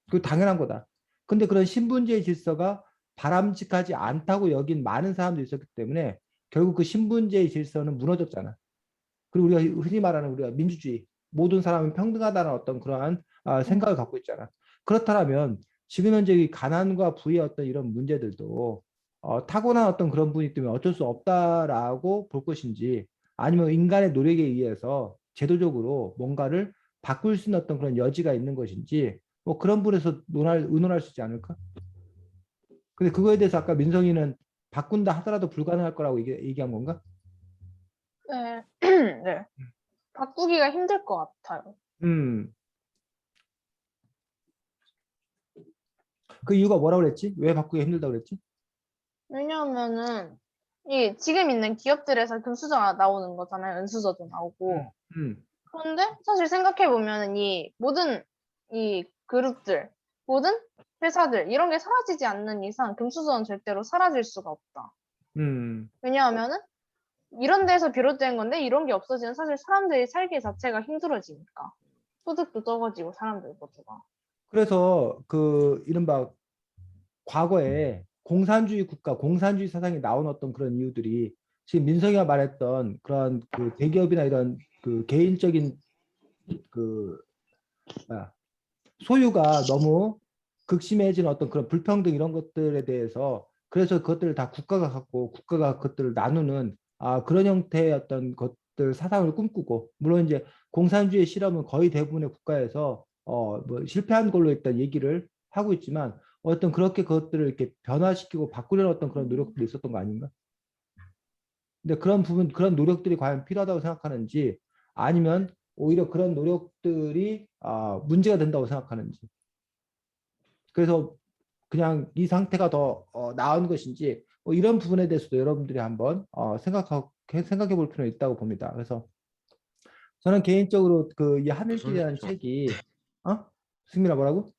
그 당연한 거다. 근데 그런 신분제의 질서가 바람직하지 않다고 여긴 많은 사람들이 있었기 때문에 결국 그 신분제의 질서는 무너졌잖아. 그리고 우리가 흔히 말하는 우리가 민주주의, 모든 사람은 평등하다는 어떤 그러한 생각을 갖고 있잖아. 그렇다면 지금 현재 이 가난과 부의 어떤 이런 문제들도 타고난 어떤 그런 부분이 때문에 어쩔 수 없다라고 볼 것인지 아니면 인간의 노력에 의해서 제도적으로 뭔가를 바꿀 수 있는 어떤 그런 여지가 있는 것인지 뭐 그런 부분에서 의논할 수 있지 않을까? 근데 그거에 대해서 아까 민성이는 바꾼다 하더라도 불가능할 거라고 얘기한 건가? 네. 네. 바꾸기가 힘들 것 같아요. 그 이유가 뭐라고 그랬지? 왜 바꾸기 힘들다고 그랬지? 왜냐하면은 이 지금 있는 기업들에서 금수저가 나오는 거잖아요. 은수저도 나오고. 그런데 사실 생각해 보면은 이 모든 이 그룹들, 모든 회사들 이런 게 사라지지 않는 이상 금수저는 절대로 사라질 수가 없다. 왜냐하면은 이런 데서 비롯된 건데 이런 게 없어지면 사실 사람들이 살기 자체가 힘들어지니까. 소득도 적어지고 사람들 모두가. 그래서 그 이른바 과거에 공산주의 국가, 공산주의 사상이 나온 어떤 그런 이유들이 지금 민석이가 말했던 그런 그 대기업이나 이런 그 개인적인 그 소유가 너무 극심해진 어떤 그런 불평등 이런 것들에 대해서 그래서 그것들을 다 국가가 갖고 국가가 그것들을 나누는 그런 형태의 어떤 것들 사상을 꿈꾸고 물론 이제 공산주의 실험은 거의 대부분의 국가에서 뭐 실패한 걸로 일단 얘기를 하고 있지만 어떤 그렇게 그것들을 이렇게 변화시키고 바꾸려는 어떤 그런 노력들이 있었던 거 아닌가? 근데 그런 부분 그런 노력들이 과연 필요하다고 생각하는지 아니면 오히려 그런 노력들이 문제가 된다고 생각하는지 그래서 그냥 이 상태가 더 나은 것인지 뭐 이런 부분에 대해서도 여러분들이 한번 생각해 볼 필요는 있다고 봅니다. 그래서 저는 개인적으로 그 이 선생님, 하늘길이라는 책이 승민아 뭐라고?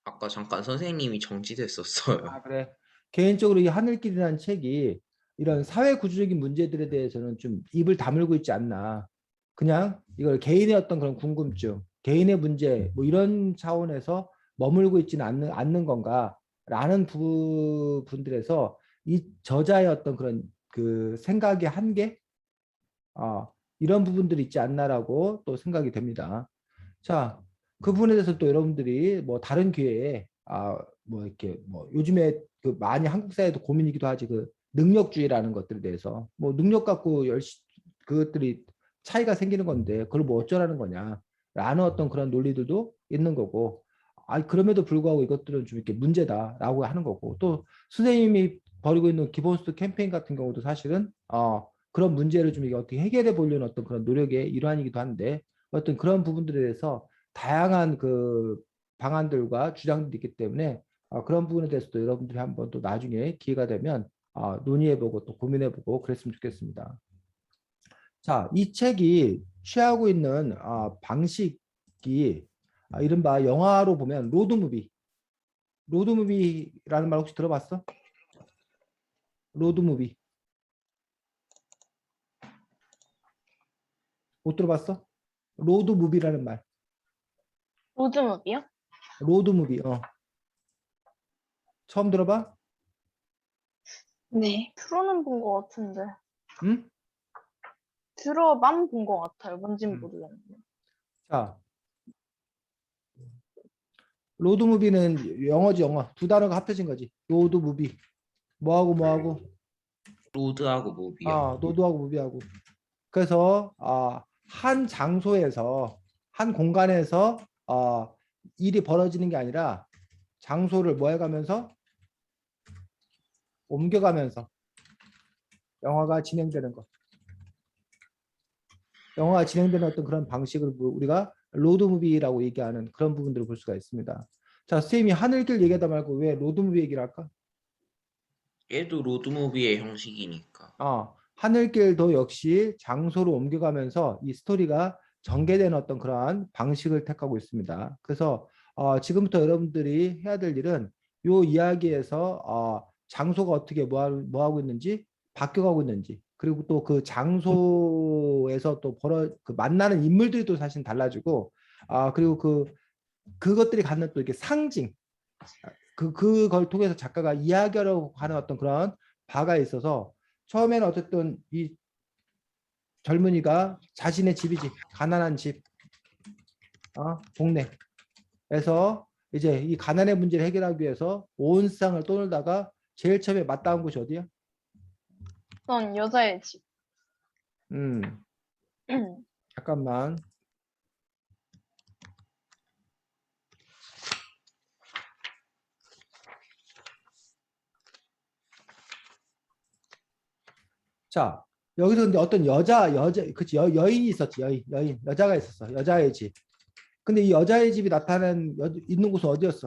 아까 잠깐 선생님이 정지됐었어요. 그래. 개인적으로 이 하늘길이라는 책이 이런 사회 구조적인 문제들에 대해서는 좀 입을 다물고 있지 않나. 그냥 이걸 개인의 어떤 그런 궁금증, 개인의 문제 뭐 이런 차원에서 머물고 있지는 않는 건가라는 부분들에서 이 저자의 어떤 그런 그 생각의 한계, 이런 부분들이 있지 않나라고 또 생각이 됩니다. 자, 그 부분에 대해서 또 여러분들이 뭐 다른 기회에 뭐 이렇게 뭐 요즘에 그 많이 한국 사회도 고민이기도 하지 그 능력주의라는 것들에 대해서 뭐 능력 갖고 그것들이 차이가 생기는 건데 그걸 뭐 어쩌라는 거냐라는 어떤 그런 논리들도 있는 거고 그럼에도 불구하고 이것들은 좀 이렇게 문제다라고 하는 거고 또 선생님이 벌이고 있는 기본소득 캠페인 같은 경우도 사실은 그런 문제를 좀 이게 어떻게 해결해 보려는 어떤 그런 노력의 일환이기도 한데 어떤 그런 부분들에 대해서 다양한 그 방안들과 주장들이 있기 때문에 그런 부분에 대해서도 여러분들이 한번 또 나중에 기회가 되면 논의해보고 또 고민해보고 그랬으면 좋겠습니다. 자, 이 책이 취하고 있는 방식이 이른바 영화로 보면 로드무비. 로드무비라는 말 혹시 들어봤어? 로드무비. 못 들어봤어? 로드무비라는 말. 로드무비요? 로드무비. 처음 들어봐? 네. 들어는 본 것 같은데. 응? 들어만 본 것 같아요. 뭔진 모르겠는데. 자, 로드무비는 영어지 영어. 두 단어가 합쳐진 거지. 로드무비. 뭐하고 뭐하고. 로드하고 무비요. 로드하고 무비하고. 그래서 한 장소에서 한 공간에서 일이 벌어지는 게 아니라 장소를 뭐 해가면서 옮겨가면서 영화가 진행되는 것. 영화가 진행되는 어떤 그런 방식을 우리가 로드무비라고 얘기하는 그런 부분들을 볼 수가 있습니다. 자, 선생님이 하늘길 얘기하다 말고 왜 로드무비 얘기를 할까? 얘도 로드무비의 형식이니까. 하늘길도 역시 장소로 옮겨가면서 이 스토리가 전개되는 어떤 그러한 방식을 택하고 있습니다. 그래서 지금부터 여러분들이 해야 될 일은 이 이야기에서 장소가 어떻게 뭐 하고 있는지 바뀌어가고 있는지 그리고 또 그 장소에서 또 그 만나는 인물들이 또 사실 달라지고 그리고 그것들이 갖는 또 이렇게 상징 그걸 통해서 작가가 이야기하려고 하는 어떤 그런 바가 있어서 처음에는 어쨌든 이 젊은이가 자신의 집이지 가난한 집 동네에서 이제 이 가난의 문제를 해결하기 위해서 온 세상을 떠돌다가 제일 처음에 맞닿은 곳이 어디야? 어떤 여자의 집. 잠깐만. 자, 여기서 근데 어떤 여자, 그치, 여인이 있었지, 여자가 있었어. 여자의 집. 근데 이 여자의 집이 있는 곳은 어디였어?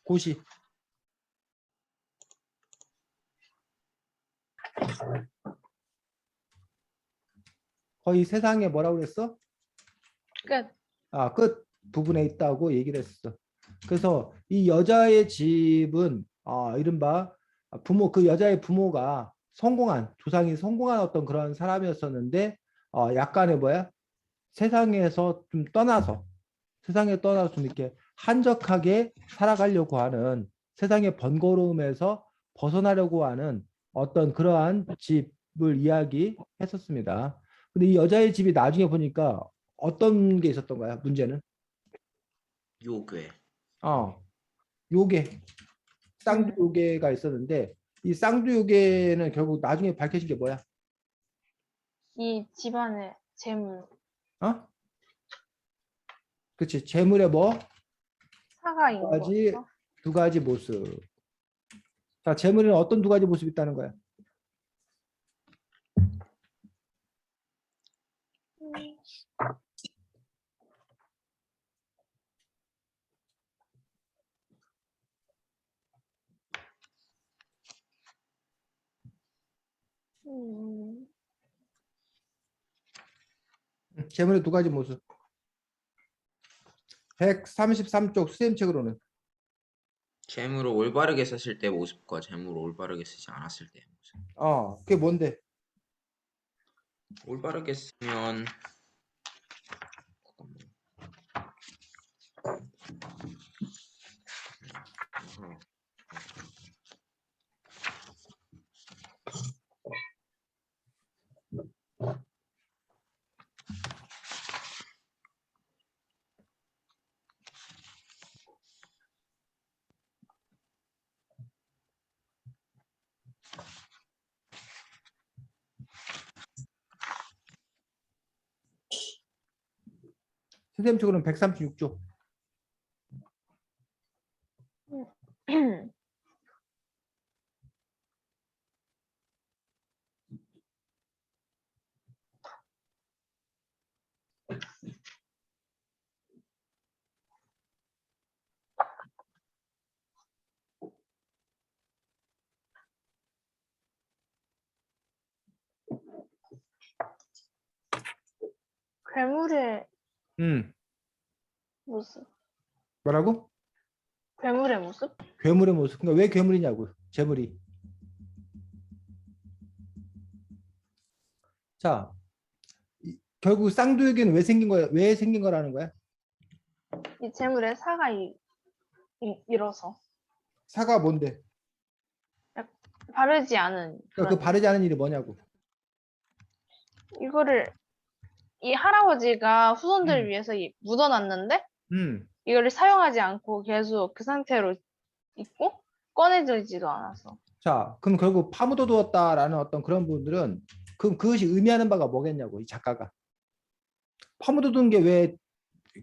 곳이. 거의 세상에 뭐라고 그랬어? 끝. 끝 부분에 있다고 얘기를 했어. 그래서 이 여자의 집은 이른바 그 여자의 부모가 조상이 성공한 어떤 그런 사람이었었는데 약간의 세상에서 좀 떠나서 좀 이렇게 한적하게 살아가려고 하는 세상의 번거로움에서 벗어나려고 하는 어떤 그러한 집을 이야기했었습니다. 근데 이 여자의 집이 나중에 보니까 어떤 게 있었던 거야? 문제는 요괴. 요괴, 쌍두 요괴가 있었는데 이 쌍두 요괴는 결국 나중에 밝혀진 게 뭐야? 이 집안의 재물. 그치, 재물의 사가인 거죠. 두 가지 모습. 자, 재물에는 어떤 두 가지 모습이 있다는 거야? 재물의 두 가지 모습. 133쪽 수쌤 책으로는 재물을 올바르게 썼을 때 모습과 재물을 올바르게 쓰지 않았을 때 모습. 그게 뭔데? 올바르게 쓰면 선생님 책으로는 136쪽. 괴물의 모습. 뭐라고? 괴물의 모습? 괴물의 모습. 그러니까 왜 괴물이냐고. 재물이. 자, 결국 쌍두에게는 왜 생긴 거야? 왜 생긴 거라는 거야? 이 재물의 사가 일어서 사가 뭔데? 바르지 않은 그러니까 그 바르지 않은 일이 뭐냐고. 이거를 이 할아버지가 후손들을 위해서 묻어놨는데 이거를 사용하지 않고 계속 그 상태로 있고 꺼내지도 않아서. 자, 그럼 결국 파묻어 두었다라는 어떤 그런 부분들은 그럼 그것이 의미하는 바가 뭐겠냐고. 이 작가가. 파묻어 둔 게 왜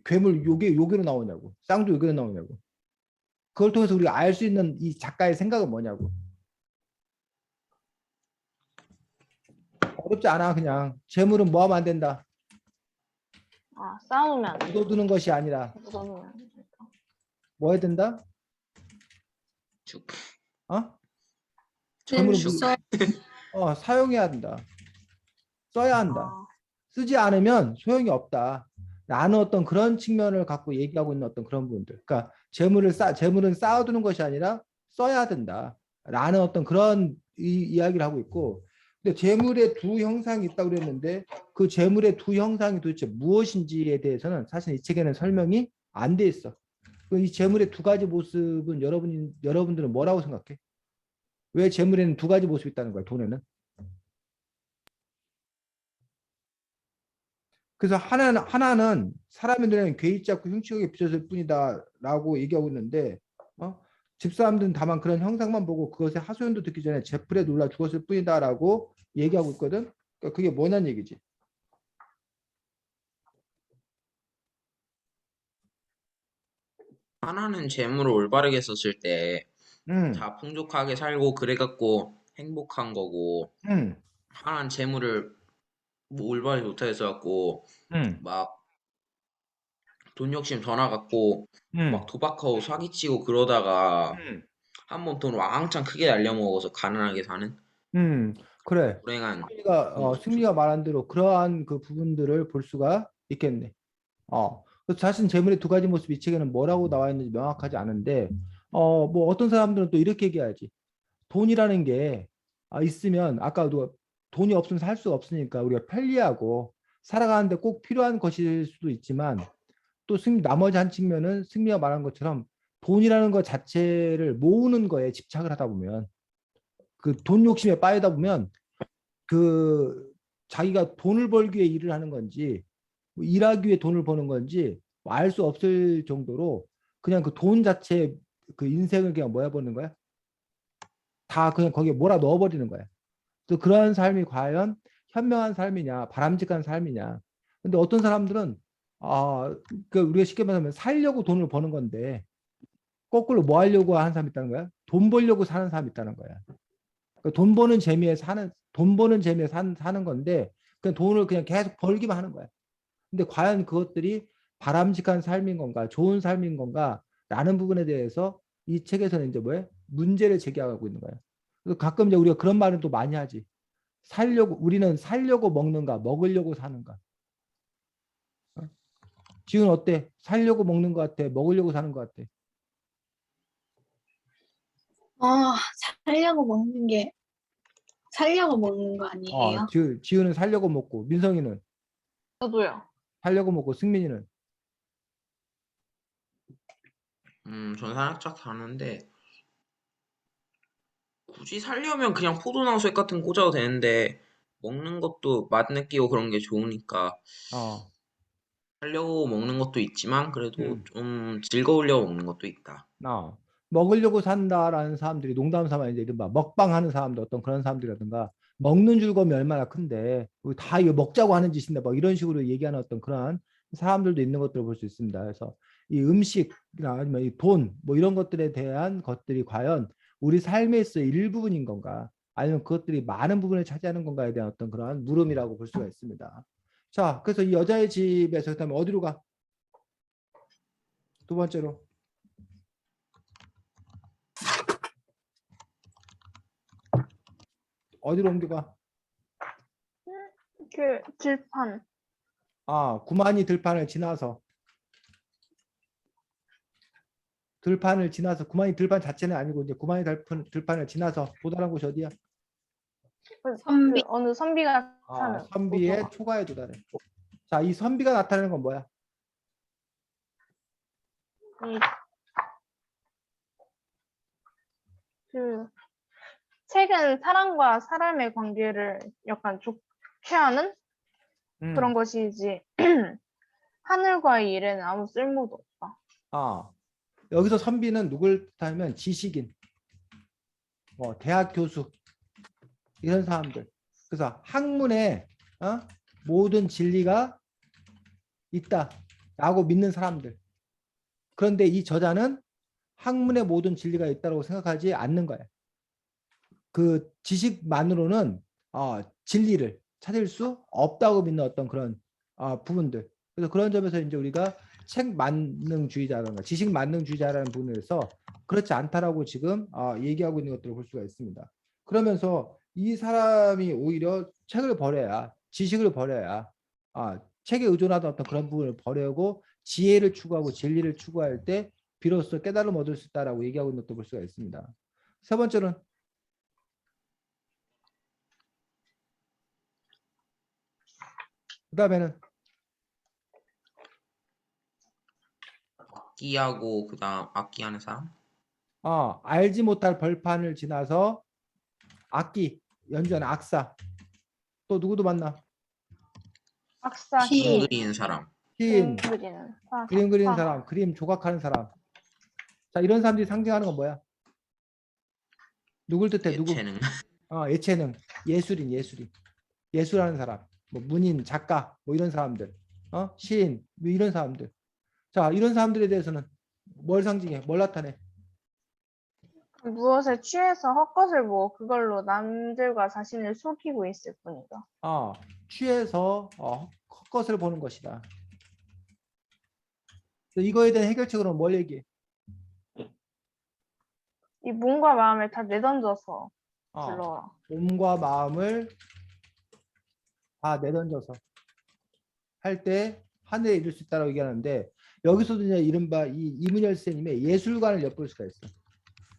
괴물 요괴로 나오냐고. 쌍두 요괴로 나오냐고. 그걸 통해서 우리가 알 수 있는 이 작가의 생각은 뭐냐고. 어렵지 않아. 그냥 재물은 뭐 하면 안 된다. 쌓아놓으면 안 돼. 묻어두는 것이 아니라 묻어놓으면 안 돼. 뭐 해야 된다? 죽. 어? 재물을 쭉. 사용해야 한다. 써야 한다. 아, 쓰지 않으면 소용이 없다. 라는 어떤 그런 측면을 갖고 얘기하고 있는 어떤 그런 부분들. 그러니까 재물은 쌓아두는 것이 아니라 써야 된다. 라는 어떤 그런 이야기를 하고 있고, 근데 재물의 두 형상이 있다고 그랬는데 그 재물의 두 형상이 도대체 무엇인지에 대해서는 사실 이 책에는 설명이 안 돼 있어. 이 재물의 두 가지 모습은 여러분들은 뭐라고 생각해? 왜 재물에는 두 가지 모습이 있다는 거야, 돈에는? 그래서 하나는 사람의 눈에는 괴이치 않고 흉측하게 비춰질 뿐이다라고 얘기하고 있는데, 집사람들은 다만 그런 형상만 보고 그것의 하소연도 듣기 전에 제풀에 놀라 죽었을 뿐이다라고 얘기하고 있거든. 그러니까 그게 뭐냐는 얘기지. 하나는 재물을 올바르게 썼을 때 음, 다 풍족하게 살고 그래갖고 행복한 거고, 음, 하나는 재물을 뭐 올바르게 못하게 써갖고 음, 막 돈 욕심 더 나갖고 막 음, 도박하고 사기치고 그러다가 음, 한번 돈 왕창 크게 날려먹어서 가난하게 사는 그래. 불행한 승리가 말한 대로 그러한 그 부분들을 볼 수가 있겠네. 그래서 자신 재물의 두 가지 모습 이 책에는 뭐라고 나와 있는지 명확하지 않은데, 뭐 어떤 사람들은 또 이렇게 얘기하지. 돈이라는 게 있으면 아까도 돈이 없으면 살 수가 없으니까 우리가 편리하고 살아가는데 꼭 필요한 것일 수도 있지만 또 나머지 한 측면은 승리가 말한 것처럼 돈이라는 것 자체를 모으는 거에 집착을 하다 보면 그 돈 욕심에 빠이다 보면 그 자기가 돈을 벌기 위해 일을 하는 건지 뭐 일하기 위해 돈을 버는 건지 뭐 알 수 없을 정도로 그냥 그 돈 자체 그 인생을 그냥 뭐야 버는 거야? 다 그냥 거기에 몰아 넣어버리는 거야. 또 그러한 삶이 과연 현명한 삶이냐, 바람직한 삶이냐. 근데 어떤 사람들은 그 우리가 쉽게 말하면 살려고 돈을 버는 건데 거꾸로 뭐 하려고 하는 사람이 있다는 거야? 돈 벌려고 사는 사람이 있다는 거야. 그러니까 돈 버는 재미에 사는 건데 그냥 돈을 그냥 계속 벌기만 하는 거야. 근데 과연 그것들이 바람직한 삶인 건가, 좋은 삶인 건가 라는 부분에 대해서 이 책에서는 이제 뭐야? 문제를 제기하고 있는 거야. 그래서 가끔 이제 우리가 그런 말은 또 많이 하지. 우리는 살려고 먹는가, 먹으려고 사는가. 지금 어때? 살려고 먹는 것 같아? 먹으려고 사는 것 같아? 아, 살려고 먹는 거 아니에요? 지우는 살려고 먹고, 민성이는 저도요. 살려고 먹고, 승민이는 저는 살짝 다른데 굳이 살려면 그냥 포도나무색 같은 거 꽂아도 되는데 먹는 것도 맛 느끼고 그런 게 좋으니까 어, 살려고 먹는 것도 있지만 그래도 음, 좀 즐거우려고 먹는 것도 있다. 먹으려고 산다라는 사람들이 농담 삼아 이제 이른바 먹방하는 사람들 어떤 그런 사람들이라든가 먹는 즐거움이 얼마나 큰데 다 이거 먹자고 하는 짓인데 막 이런 식으로 얘기하는 어떤 그런 사람들도 있는 것들을 볼 수 있습니다. 그래서 이 음식이나 아니면 이 돈 뭐 이런 것들에 대한 것들이 과연 우리 삶에서의 일부분인 건가 아니면 그것들이 많은 부분을 차지하는 건가에 대한 어떤 그런 물음이라고 볼 수가 있습니다. 자, 그래서 이 여자의 집에서 그다음에 어디로 가? 두 번째로 어디로 옮겨가? 그 들판. 구만이 들판을 지나서 구만이 들판 자체는 아니고 이제 구만이 들판을 지나서 도달한 곳이 어디야? 선비. 그 어느 선비가 사는 선비의 곳으로. 초가에 도달해. 자, 이 선비가 나타내는 건 뭐야? 이, 그 책은 사람과 사람의 관계를 약간 좋게 하는 그런 것이지 하늘과의 일에는 아무 쓸모도 없다. 여기서 선비는 누굴 뜻하냐면 지식인, 대학 교수 이런 사람들. 그래서 학문에 모든 진리가 있다라고 믿는 사람들. 그런데 이 저자는 학문의 모든 진리가 있다고 생각하지 않는 거야. 그 지식만으로는 진리를 찾을 수 없다고 믿는 어떤 그런 부분들. 그래서 그런 점에서 이제 우리가 책 만능주의자라든가 지식 만능주의자라는 부분에서 그렇지 않다라고 지금 얘기하고 있는 것들을 볼 수가 있습니다. 그러면서 이 사람이 오히려 책을 버려야 지식을 버려야 책에 의존하던 어떤 그런 부분을 버리고 지혜를 추구하고 진리를 추구할 때 비로소 깨달음 얻을 수 있다라고 얘기하고 있는 것도 볼 수가 있습니다. 세 번째는 그다음에는 악기하고 그다음 악기하는 사람? 알지 못할 벌판을 지나서 악기 연주하는 악사 또 누구도 만나 박사, 시인. 그림 시인, 그리는 사람. 시인 그림 그리는, 화가, 그림 그리는 화가. 사람 그림 조각하는 사람 자 이런 사람들이 상징하는 건 뭐야? 누굴 뜻해? 누구? 예체능. 예체능 예술인 예술하는 사람 뭐 문인 작가 뭐 이런 사람들 시인 뭐 이런 사람들 자 이런 사람들에 대해서는 뭘 상징해? 뭘 나타내? 무엇에 취해서 헛것을 보고 그걸로 남들과 자신을 속이고 있을 뿐이다. 취해서 헛것을 보는 것이다. 이거에 대한 해결책으로 뭘 얘기해? 이 몸과 마음을 다 내던져서 어, 불러라. 몸과 마음을 다 내던져서 할 때 하늘에 이룰 수 있다고 얘기하는데 여기서도 이제 이른바 이 이문열 선생님의 예술관을 엿볼 수가 있어.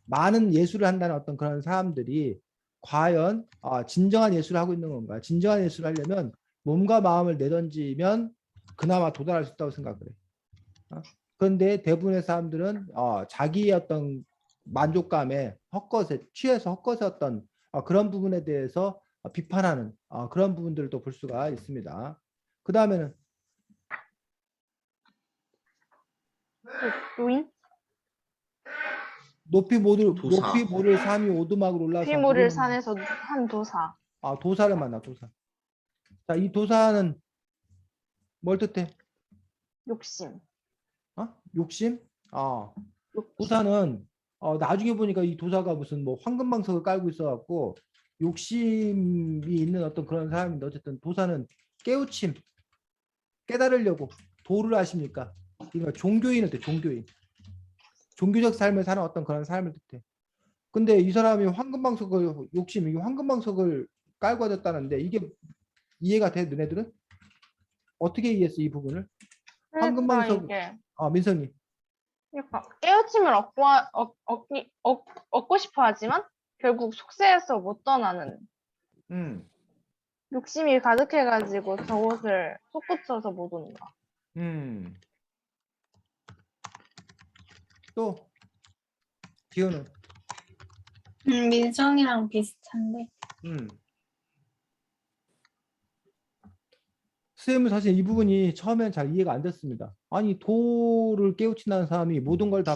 많은 예술을 한다는 어떤 그런 사람들이 과연 진정한 예술을 하고 있는 건가? 진정한 예술을 하려면 몸과 마음을 내던지면 그나마 도달할 수 있다고 생각을 해. 그런데 대부분의 사람들은 자기의 어떤 만족감에 헛것에 취해서 헛것의 어떤 그런 부분에 대해서 비판하는 그런 부분들을 또 볼 수가 있습니다. 그 다음에는 노인? 높이 도사. 모를 삶이 오두막으로 올라서 피모를 산에서 한 도사. 도사를 만나 도사. 자, 이 도사는 뭘 뜻해? 욕심. 욕심? 욕심. 도사는 나중에 보니까 이 도사가 무슨 뭐 황금방석을 깔고 있어갖고 욕심이 있는 어떤 그런 사람인데 어쨌든 도사는 깨우침, 깨달으려고 도를 아십니까? 그러니까 종교인을 뜻해, 종교인. 종교적 삶을 사는 어떤 그런 삶을 뜻해. 근데 이 사람이 황금방석을 욕심, 이 황금방석을 깔고 하셨다는데 이게 이해가 돼? 너네들은? 어떻게 이해했어 이 부분을? 그러니까 황금방석 이게 민성이 그러니까 깨우침을 얻고 싶어 하지만 결국 속세에서 못 떠나는 음, 욕심이 가득해가지고 저것을 솟구쳐서 못 온다. 또 기호는 민성이랑 비슷한데. 선생님은 사실 이 부분이 처음엔 잘 이해가 안 됐습니다. 아니 도를 깨우친다는 사람이 모든 걸 다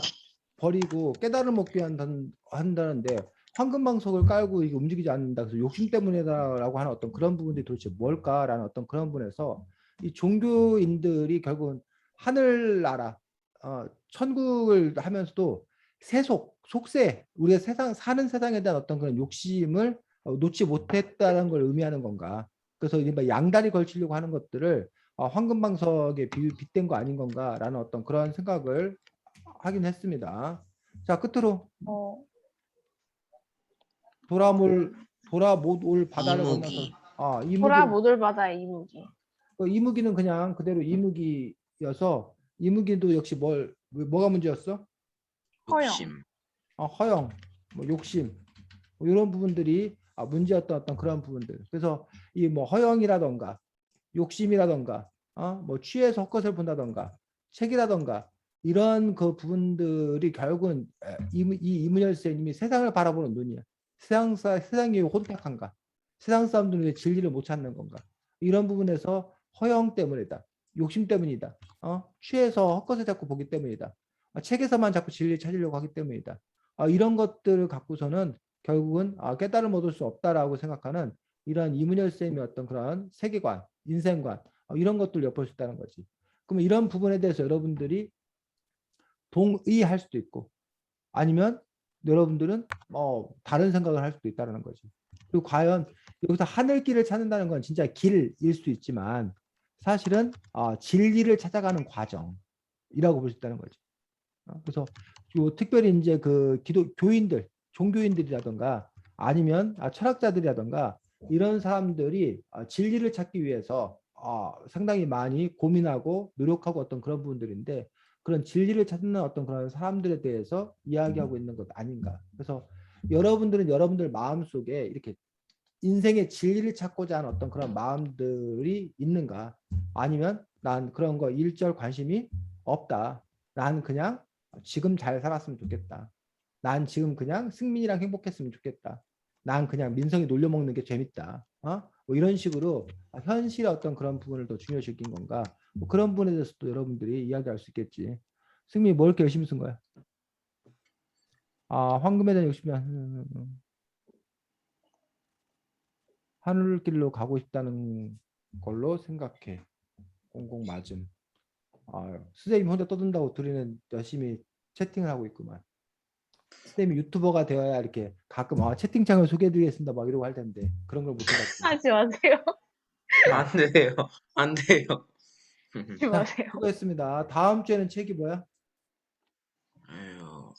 버리고 깨달음 얻게 한다는데 황금방석을 깔고 이게 움직이지 않는다. 그래서 욕심 때문이다라고 하는 어떤 그런 부분들이 도대체 뭘까라는 어떤 그런 부분에서 이 종교인들이 결국은 하늘나라, 천국을 하면서도 속세, 우리가 사는 세상에 대한 어떤 그런 욕심을 놓지 못했다는 걸 의미하는 건가? 그래서 이른바 양다리 걸치려고 하는 것들을 황금방석에 빗댄 거 아닌 건가라는 어떤 그런 생각을 하긴 했습니다. 자, 끝으로 돌아 못 올 바다를 이무기. 건너서 보라 못 올 바다의 이무기. 이무기는 그냥 그대로 이무기여서 이무기도 역시 뭐가 문제였어? 욕심. 허영, 뭐 욕심 뭐 이런 부분들이 문제였던 어떤 그런 부분들. 그래서 이 뭐 허영이라던가 욕심이라던가 뭐 취해서 헛것을 본다던가 책이라던가 이런 그 부분들이 결국은 이 이문열 선생님이 세상을 바라보는 눈이야. 세상이 혼탁한가? 세상 사람들은 왜 진리를 못 찾는 건가? 이런 부분에서 허영 때문이다. 욕심 때문이다. 취해서 헛것을 자꾸 보기 때문이다. 책에서만 자꾸 진리를 찾으려고 하기 때문이다. 이런 것들을 갖고서는 결국은 깨달음 얻을 수 없다라고 생각하는 이런 이문열 쌤의 어떤 그런 세계관, 인생관 이런 것들을 엿볼 수 있다는 거지. 그러면 이런 부분에 대해서 여러분들이 동의할 수도 있고 아니면 여러분들은 다른 생각을 할 수도 있다는 거지. 그리고 과연 여기서 하늘길을 찾는다는 건 진짜 길일 수도 있지만 사실은 진리를 찾아가는 과정이라고 볼 수 있다는 거죠. 그래서 요 특별히 이제 그 기독 교인들, 종교인들이라든가 아니면 철학자들이라든가 이런 사람들이 진리를 찾기 위해서 상당히 많이 고민하고 노력하고 어떤 그런 부분들인데 그런 진리를 찾는 어떤 그런 사람들에 대해서 이야기하고 있는 것 아닌가. 그래서 여러분들은 여러분들 마음속에 이렇게 인생의 진리를 찾고자 하는 어떤 그런 마음들이 있는가? 아니면 난 그런 거 일절 관심이 없다. 난 그냥 지금 잘 살았으면 좋겠다. 난 지금 그냥 승민이랑 행복했으면 좋겠다. 난 그냥 민성이 놀려먹는 게 재밌다. 뭐 이런 식으로 현실의 어떤 그런 부분을 더 중요시 여긴 건가? 뭐 그런 부분에 대해서 또 여러분들이 이야기할 수 있겠지. 승민이 뭘 이렇게 열심히 쓴 거야? 황금에 대한 욕심이 하늘길로 가고 싶다는 걸로 생각해. 공공 맞음. 선생님 혼자 떠든다고 둘이는 열심히 채팅을 하고 있구만. 선생님이 유튜버가 되어야 이렇게 가끔 채팅창을 소개해드리겠습니다 막 이러고 할 텐데 그런 걸 못해가지고. 하지 마세요. 안 돼요. 안 돼요. 하지 자, 마세요. 수고했습니다. 다음 주에는 책이 뭐야? 에휴.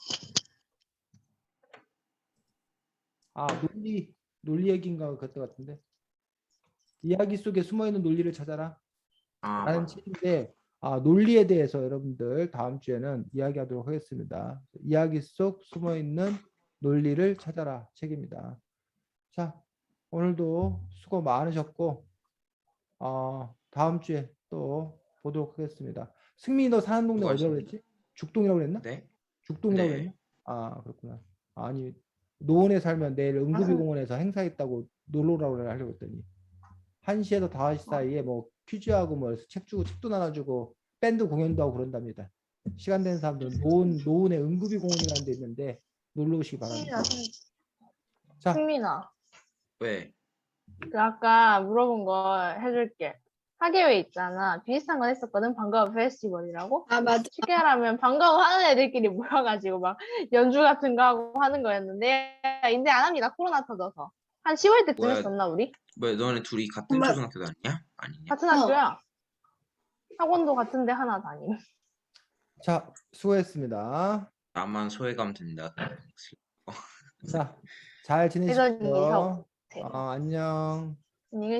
논리 얘기인가 그때 같은데. 이야기 속에 숨어있는 논리를 찾아라. 라는 맞아. 책인데 논리에 대해서 여러분들 다음 주에는 이야기하도록 하겠습니다. 이야기 속 숨어있는 논리를 찾아라 책입니다. 자, 오늘도 수고 많으셨고 다음 주에 또 보도록 하겠습니다. 승민이 너 사는 동네 어디라고 수고하셨습니다. 그랬지? 죽동이라고 그랬나? 네? 죽동이라고 네. 그랬나? 그렇구나. 아니 노원에 살면 내일 응급의공원에서 행사 있다고 놀러 오라고 하려고 했더니 1시에서 5시 사이에 뭐 퀴즈하고 뭐 책 주고 책도 나눠주고 밴드 공연도 하고 그런답니다. 시간 되는 사람들은 노원에 응급의 공원이라는 데 있는데 놀러 오시기 바랍니다. 자, 승민아, 왜? 그 아까 물어본 거 해줄게. 하계회 있잖아. 비슷한 거 했었거든. 방과후 페스티벌이라고. 맞아. 쉽게 말하면 방과후 하는 애들끼리 모여가지고 막 연주 같은 거 하고 하는 거였는데 이제 안 합니다. 코로나 터져서. 한 10월 때쯤 뭐야? 했었나 우리? 왜 너네 둘이 같은 엄마. 초등학교 다니냐? 아니냐? 같은 학교야. 학원도 같은데 하나 다니고. 자, 수고했습니다. 나만 소외감 든다. 자, 잘 예전이 지내십시오. 서 안녕. 안녕히 계세요.